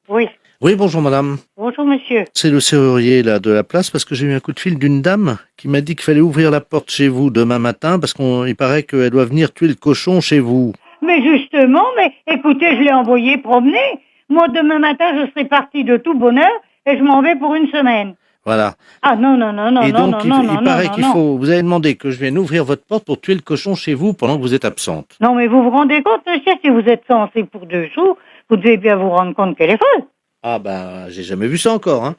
Oui. Oui, bonjour madame. Bonjour monsieur. C'est le serrurier là de la place parce que j'ai eu un coup de fil d'une dame qui m'a dit qu'il fallait ouvrir la porte chez vous demain matin parce qu'il paraît qu'elle doit venir tuer le cochon chez vous. Mais justement, mais écoutez, je l'ai envoyé promener. Moi, demain matin, je serai partie de tout bonheur et je m'en vais pour une semaine. Voilà. Ah non. Et donc, il paraît qu'il non. faut... Vous avez demandé que je vienne ouvrir votre porte pour tuer le cochon chez vous pendant que vous êtes absente. Non, mais vous vous rendez compte, monsieur, si vous êtes censé pour 2 sous, vous devez bien vous rendre compte qu'elle est folle. Ah ben, j'ai jamais vu ça encore, hein.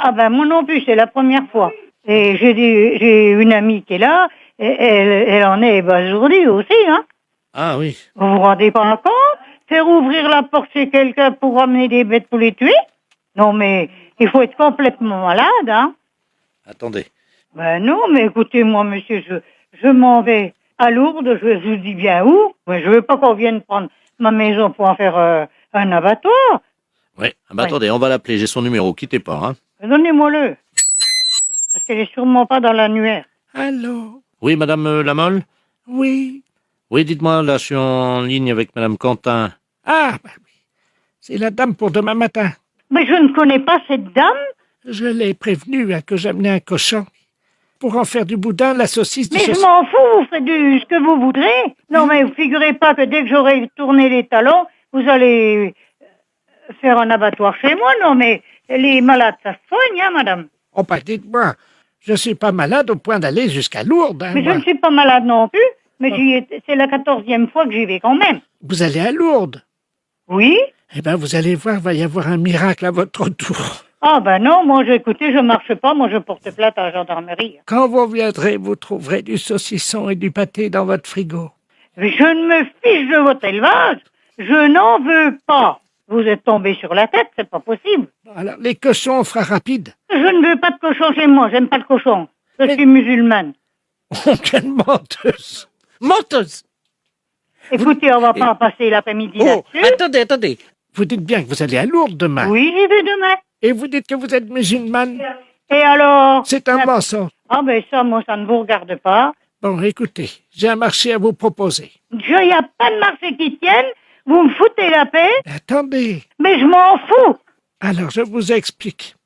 Ah ben, moi non plus, c'est la première fois. Et j'ai une amie qui est là, et elle en est ébasourdie aussi, hein. Ah oui. Vous vous rendez pas compte? Faire ouvrir la porte chez quelqu'un pour ramener des bêtes pour les tuer? Non, mais il faut être complètement malade, hein. Attendez. Ben non, mais écoutez, moi, monsieur, je m'en vais à Lourdes, je vous dis bien où, mais je veux pas qu'on vienne prendre ma maison pour en faire un abattoir. Oui, attendez, on va l'appeler, j'ai son numéro, quittez pas, hein. Donnez-moi-le. Parce qu'elle est sûrement pas dans l'annuaire. Allô? Oui, madame Lamolle? Oui. Oui, dites-moi, là, je suis en ligne avec madame Quentin. Ah, bah oui. C'est la dame pour demain matin. Mais je ne connais pas cette dame. Je l'ai prévenue que j'amenais un cochon. Pour en faire du boudin, la saucisse... Mais je m'en fous, vous faites ce que vous voudrez. Non, mais vous figurez pas que dès que j'aurai tourné les talons, vous allez faire un abattoir chez moi. Non, mais les malades, ça se soigne, hein, madame. Oh, bah dites-moi, je suis pas malade au point d'aller jusqu'à Lourdes. Hein, mais moi. je ne suis pas malade non plus. Mais c'est la 14e fois que j'y vais quand même. Vous allez à Lourdes? Oui. Eh ben, vous allez voir, il va y avoir un miracle à votre tour. Ah ben non, moi, écoutez, je marche pas, moi, je porte plainte à la gendarmerie. Quand vous viendrez, vous trouverez du saucisson et du pâté dans votre frigo. Mais je ne me fiche de votre élevage. Je n'en veux pas. Vous êtes tombé sur la tête, c'est pas possible. Alors, les cochons, on fera rapide. Je ne veux pas de cochon chez moi, j'aime pas le cochon. Je suis musulmane. Oh, quelle menteuse! Menteuse! Écoutez, on va pas passer l'après-midi là-dessus. Attendez. Vous dites bien que vous allez à Lourdes demain. Oui, j'y vais demain. Et vous dites que vous êtes musulmane? Et alors? C'est un mensonge. Ah ben ça, moi, ça ne vous regarde pas. Bon, écoutez, j'ai un marché à vous proposer. Il n'y a pas de marché qui tienne. Vous me foutez la paix. Attendez. Mais je m'en fous. Alors, je vous explique.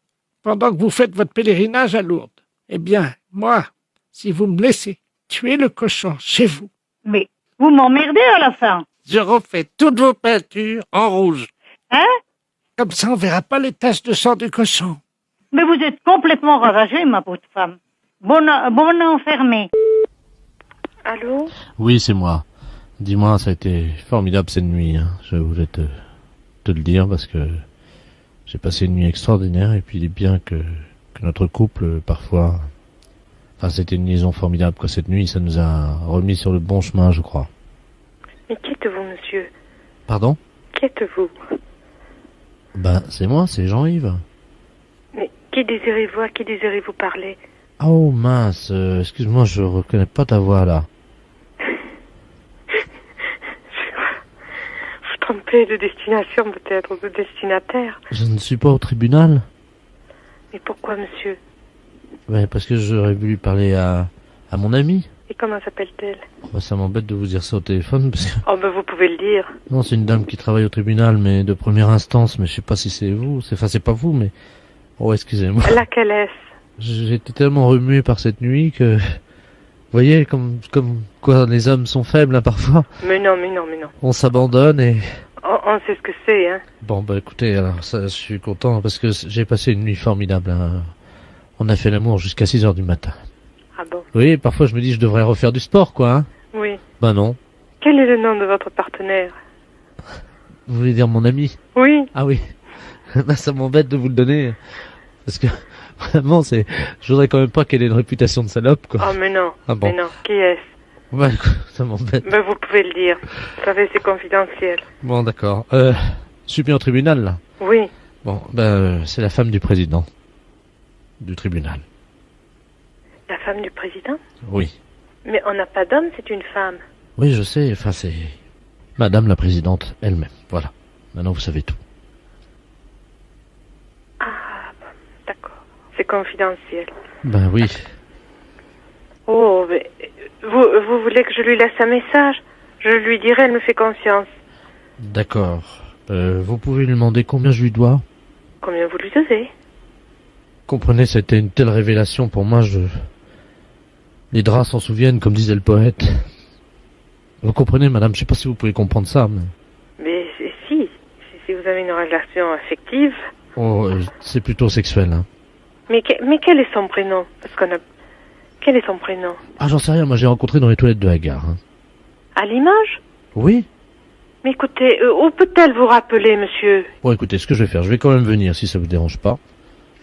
Pendant que vous faites votre pèlerinage à Lourdes, eh bien, moi, si vous me laissez tuer le cochon chez vous... Mais vous m'emmerdez à la fin. Je refais toutes vos peintures en rouge. Hein? Comme ça, on verra pas les taches de sang du cochon. Mais vous êtes complètement ravagée, ma pauvre femme. Bonne enfermée. Allô? Oui, c'est moi. Dis-moi, ça a été formidable cette nuit. Hein. Je voulais te le dire parce que j'ai passé une nuit extraordinaire et puis il est bien que notre couple, parfois... Enfin, c'était une liaison formidable, quoi. Cette nuit, ça nous a remis sur le bon chemin, je crois. Mais qui êtes-vous, monsieur? Pardon? Qui êtes-vous? Ben, c'est moi, c'est Jean-Yves. Mais qui désirez-vous? À qui désirez-vous parler? Oh mince, excuse-moi, je reconnais pas ta voix là. Vous trompez de destination peut-être, de destinataire. Je ne suis pas au tribunal. Mais pourquoi, monsieur? Ben, parce que j'aurais voulu parler à mon amie. Et comment s'appelle-t-elle? Ben, ça m'embête de vous dire ça au téléphone parce que... Oh ben vous pouvez le dire. Non, c'est une dame qui travaille au tribunal, mais de première instance, mais je sais pas si c'est vous. C'est pas vous, mais... Oh, excusez-moi. Laquelle est-ce? J'étais tellement remué par cette nuit que... Vous voyez, comme quoi les hommes sont faibles, hein, parfois. Mais non. On s'abandonne et... On sait ce que c'est, hein. Bon, bah écoutez, alors ça, je suis content parce que j'ai passé une nuit formidable. Hein. On a fait l'amour jusqu'à 6h du matin. Ah bon? Oui, parfois je me dis je devrais refaire du sport, quoi. Hein. Oui. Ben non. Quel est le nom de votre partenaire? Vous voulez dire mon ami? Oui. Ah oui. Ben ça m'embête de vous le donner. Parce que, vraiment, je voudrais quand même pas qu'elle ait une réputation de salope, quoi. Oh, mais non. Ah bon. Mais non. Qui est-ce? Ouais, ça m'embête. Ben, vous pouvez le dire. Vous savez, c'est confidentiel. Bon, d'accord. Je suis bien au tribunal, là. Oui. Bon, c'est la femme du président. Du tribunal. La femme du président? Oui. Mais on n'a pas d'homme, c'est une femme. Oui, je sais. Enfin, c'est Madame la présidente elle-même. Voilà. Maintenant, vous savez tout. Ah, bon, d'accord. C'est confidentiel. Ben oui. Oh, mais vous voulez que je lui laisse un message? Je lui dirai, elle me fait confiance. D'accord. Vous pouvez lui demander combien je lui dois? Combien vous lui devez? Comprenez, c'était une telle révélation pour moi, Les draps s'en souviennent, comme disait le poète. Vous comprenez, madame, je sais pas si vous pouvez comprendre ça, mais... Mais si vous avez une relation affective... Oh, c'est plutôt sexuel, hein. Mais quel est son prénom? Parce qu'on a... Quel est son prénom? Ah, j'en sais rien, moi j'ai rencontré dans les toilettes de la gare. Hein. À Limoges? Oui. Mais écoutez, où peut-elle vous rappeler, monsieur? Bon, écoutez, ce que je vais faire, je vais quand même venir, si ça vous dérange pas.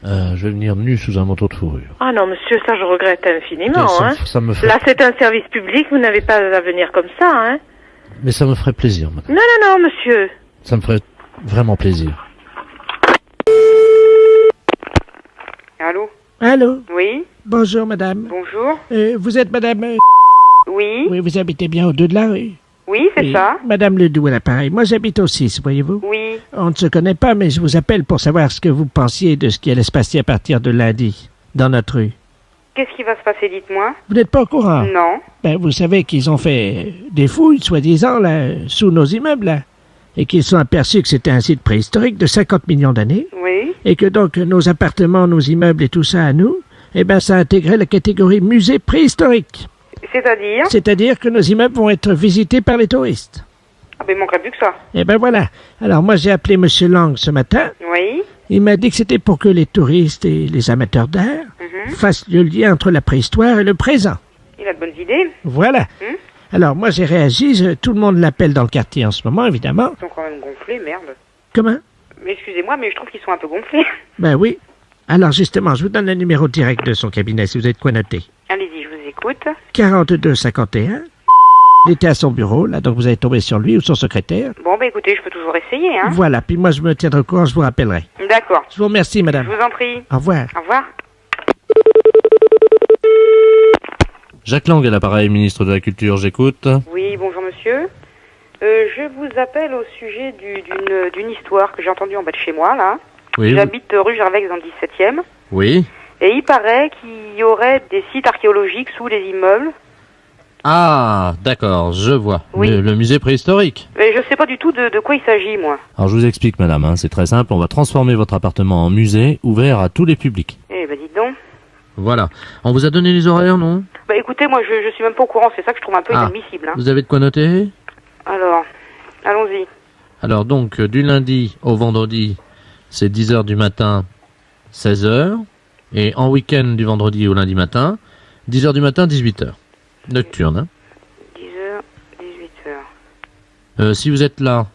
Je vais venir nu sous un manteau de fourrure. Ah non, monsieur, ça je regrette infiniment, écoutez, hein. Ça me fait... Là, c'est un service public, vous n'avez pas à venir comme ça, hein. Mais ça me ferait plaisir, madame. Non, monsieur. Ça me ferait vraiment plaisir. Allô? Allô? Oui? Bonjour, madame. Bonjour. Vous êtes madame... Oui? Oui, vous habitez bien au 2 de la rue? Oui, c'est ça. Madame Ledoux à l'appareil. Moi, j'habite au 6, voyez-vous? Oui. On ne se connaît pas, mais je vous appelle pour savoir ce que vous pensiez de ce qui allait se passer à partir de lundi, dans notre rue. Qu'est-ce qui va se passer, dites-moi? Vous n'êtes pas au courant? Non. Ben, vous savez qu'ils ont fait des fouilles, soi-disant, là, sous nos immeubles, là. Et qu'ils sont aperçus que c'était un site préhistorique de 50 millions d'années. Oui. Et que donc nos appartements, nos immeubles et tout ça à nous, eh ben, ça intégrait la catégorie musée préhistorique. C'est-à-dire? C'est-à-dire que nos immeubles vont être visités par les touristes. Ah ben, il manquerait plus que ça. Eh ben voilà. Alors moi, j'ai appelé Monsieur Lang ce matin. Oui. Il m'a dit que c'était pour que les touristes et les amateurs d'art fassent le lien entre la préhistoire et le présent. Il a de bonnes idées. Voilà. Alors moi, j'ai réagi. Tout le monde l'appelle dans le quartier en ce moment, évidemment. Ils sont quand même gonflés, merde. Comment? Mais excusez-moi, mais je trouve qu'ils sont un peu gonflés. Ben oui. Alors justement, je vous donne le numéro direct de son cabinet, si vous avez de quoi noter. Allez-y, je vous écoute. 4251. Il était à son bureau, là, donc vous allez tomber sur lui ou son secrétaire. Bon, ben écoutez, je peux toujours essayer, hein. Voilà, puis moi je me tiendrai au courant, je vous rappellerai. D'accord. Je vous remercie, madame. Je vous en prie. Au revoir. Au revoir. Jacques Lang à l'appareil, ministre de la Culture, j'écoute. Oui, bonjour monsieur. Je vous appelle au sujet d'une histoire que j'ai entendue en bas de chez moi, là. Oui. J'habite rue Gervex dans le 17e. Oui. Et il paraît qu'il y aurait des sites archéologiques sous les immeubles. Ah, d'accord, je vois. Oui. Le musée préhistorique. Mais je sais pas du tout de quoi il s'agit, moi. Alors je vous explique, madame, hein, c'est très simple. On va transformer votre appartement en musée ouvert à tous les publics. Eh ben dites donc. Voilà. On vous a donné les horaires, non? Bah écoutez, moi je suis même pas au courant, c'est ça que je trouve un peu inadmissible. Hein. Vous avez de quoi noter? Alors, allons-y. Alors donc, du lundi au vendredi, c'est 10h du matin, 16h. Et en week-end du vendredi au lundi matin, 10h du matin, 18h. Nocturne, hein. 10h, 18h. Si vous êtes là,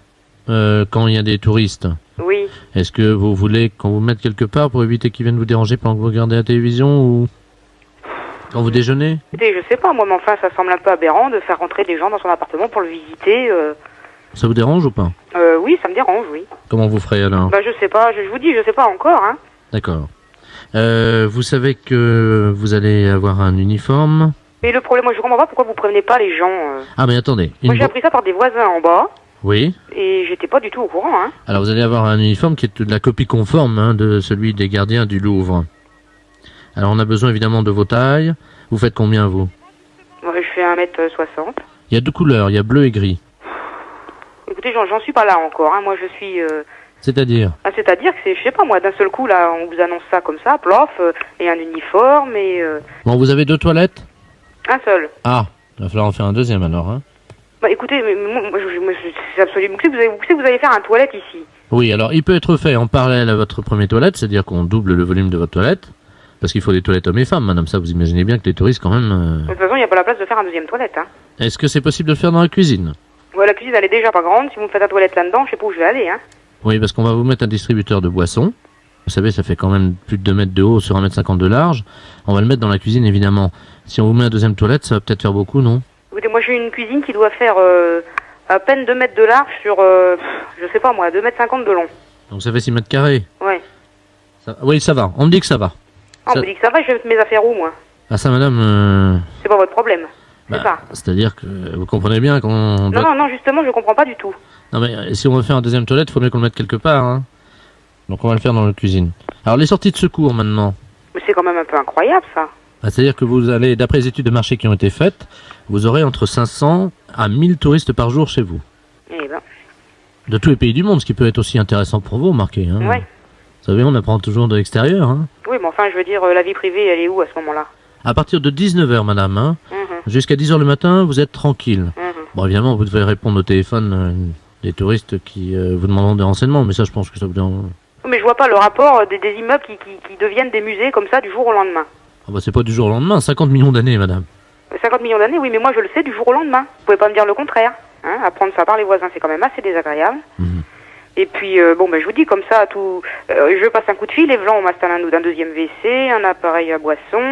quand il y a des touristes, oui. Est-ce que vous voulez qu'on vous mette quelque part pour éviter qu'ils viennent vous déranger pendant que vous regardez la télévision ou quand vous déjeunez? Écoutez, je sais pas, moi, mais enfin, ça semble un peu aberrant de faire rentrer des gens dans son appartement pour le visiter. Ça vous dérange ou pas? Oui, ça me dérange, oui. Comment vous ferez alors? Bah, je sais pas, je vous dis, je sais pas encore, hein. D'accord. Vous savez que vous allez avoir un uniforme? Mais le problème, moi, je comprends pas pourquoi vous prévenez pas les gens. Ah, mais attendez. Moi, j'ai appris ça par des voisins en bas. Oui. Et j'étais pas du tout au courant, hein. Alors, vous allez avoir un uniforme qui est de la copie conforme hein, de celui des gardiens du Louvre. Alors, on a besoin évidemment de vos tailles. Vous faites combien, vous? Moi, je fais 1m60. Il y a deux couleurs, il y a bleu et gris. Écoutez, j'en suis pas là encore, hein. Moi, je suis C'est-à-dire? Ah, c'est-à-dire que c'est, je sais pas moi, d'un seul coup, là, on vous annonce ça comme ça, plof, et un uniforme, et... Bon, vous avez 2 toilettes? Un seul. Ah, il va falloir en faire un deuxième alors, hein. Bah écoutez, mais moi, c'est absolument... Vous savez que vous allez faire un toilette ici. Oui, alors il peut être fait en parallèle à votre première toilette, c'est-à-dire qu'on double le volume de votre toilette, parce qu'il faut des toilettes hommes et femmes, madame, ça vous imaginez bien que les touristes quand même... De toute façon, il n'y a pas la place de faire un deuxième toilette, hein. Est-ce que c'est possible de le faire dans la cuisine? Ouais, la cuisine, elle est déjà pas grande, si vous me faites un toilette là-dedans, je sais pas où je vais aller, hein. Oui, parce qu'on va vous mettre un distributeur de boissons. Vous savez, ça fait quand même plus de 2 mètres de haut sur 1,50 m de large. On va le mettre dans la cuisine, évidemment. Si on vous met un deuxième toilette, ça va peut-être faire beaucoup, non? Écoutez, moi j'ai une cuisine qui doit faire à peine 2 mètres de large sur, je sais pas moi, 2,50 m de long. Donc ça fait 6 mètres carrés. Ouais. Oui, ça va. On me dit que ça va. Ah, on me dit que ça va, je vais mettre mes affaires où, moi? Ah ça, madame... C'est pas votre problème. C'est ça. C'est-à-dire que vous comprenez bien qu'on doit... Non, justement, je comprends pas du tout. Non, mais si on veut faire un deuxième toilette, il faut mieux qu'on le mette quelque part, hein. Donc on va le faire dans la cuisine. Alors les sorties de secours, maintenant. Mais c'est quand même un peu incroyable, ça. C'est-à-dire que vous allez, d'après les études de marché qui ont été faites, vous aurez entre 500 à 1000 touristes par jour chez vous. Eh ben... De tous les pays du monde, ce qui peut être aussi intéressant pour vous, remarquez, hein. Ouais. Vous savez, on apprend toujours de l'extérieur, hein. Oui, mais enfin, je veux dire, la vie privée, elle est où à ce moment-là? À partir de 19h, madame, hein. Jusqu'à 10h le matin, vous êtes tranquille. Bon, évidemment, vous devez répondre au téléphone des touristes qui vous demanderont des renseignements, mais ça, je pense que ça vous dérange. Mais je vois pas le rapport des immeubles qui deviennent des musées comme ça du jour au lendemain. Ah bah c'est pas du jour au lendemain, 50 millions d'années, madame. 50 millions d'années, oui, mais moi je le sais du jour au lendemain. Vous pouvez pas me dire le contraire. Hein, apprendre ça par les voisins, c'est quand même assez désagréable. Et puis, bon, ben je vous dis comme ça, tout. Je passe un coup de fil, et blancs, on m'installe un deuxième WC, un appareil à boisson.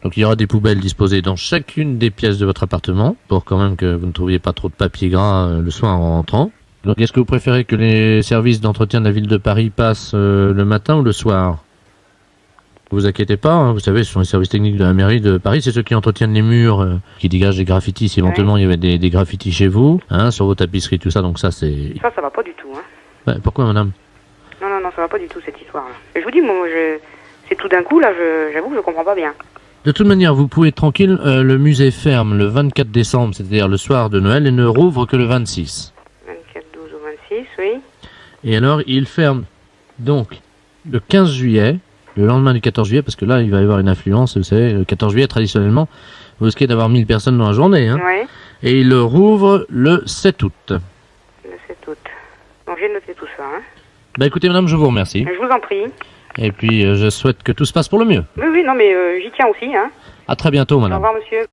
Donc il y aura des poubelles disposées dans chacune des pièces de votre appartement, pour quand même que vous ne trouviez pas trop de papier gras le soir en rentrant. Donc est-ce que vous préférez que les services d'entretien de la ville de Paris passent le matin ou le soir? Vous inquiétez pas, hein, vous savez, ce sont les services techniques de la mairie de Paris, c'est ceux qui entretiennent les murs, qui dégagent des graffitis, si éventuellement il y avait des graffitis chez vous, hein, sur vos tapisseries, tout ça, donc ça c'est... Ça va pas du tout, hein. Ouais, pourquoi, madame? Non, ça va pas du tout, cette histoire-là. Et je vous dis, moi, c'est tout d'un coup, là, j'avoue que je comprends pas bien. De toute manière, vous pouvez être tranquille, le musée ferme le 24 décembre, c'est-à-dire le soir de Noël, et ne rouvre que le 26. 24, 12 ou 26, oui. Et alors, il ferme donc le 15 juillet, le lendemain du 14 juillet, parce que là, il va y avoir une influence, vous savez, le 14 juillet, traditionnellement, vous risquez d'avoir 1000 personnes dans la journée, hein. Ouais. Et il rouvre le 7 août. Le 7 août. Donc j'ai noté tout ça, hein. Bah écoutez, madame, je vous remercie. Je vous en prie. Et puis, je souhaite que tout se passe pour le mieux. Oui, non, mais j'y tiens aussi, hein. À très bientôt, madame. Au revoir, monsieur.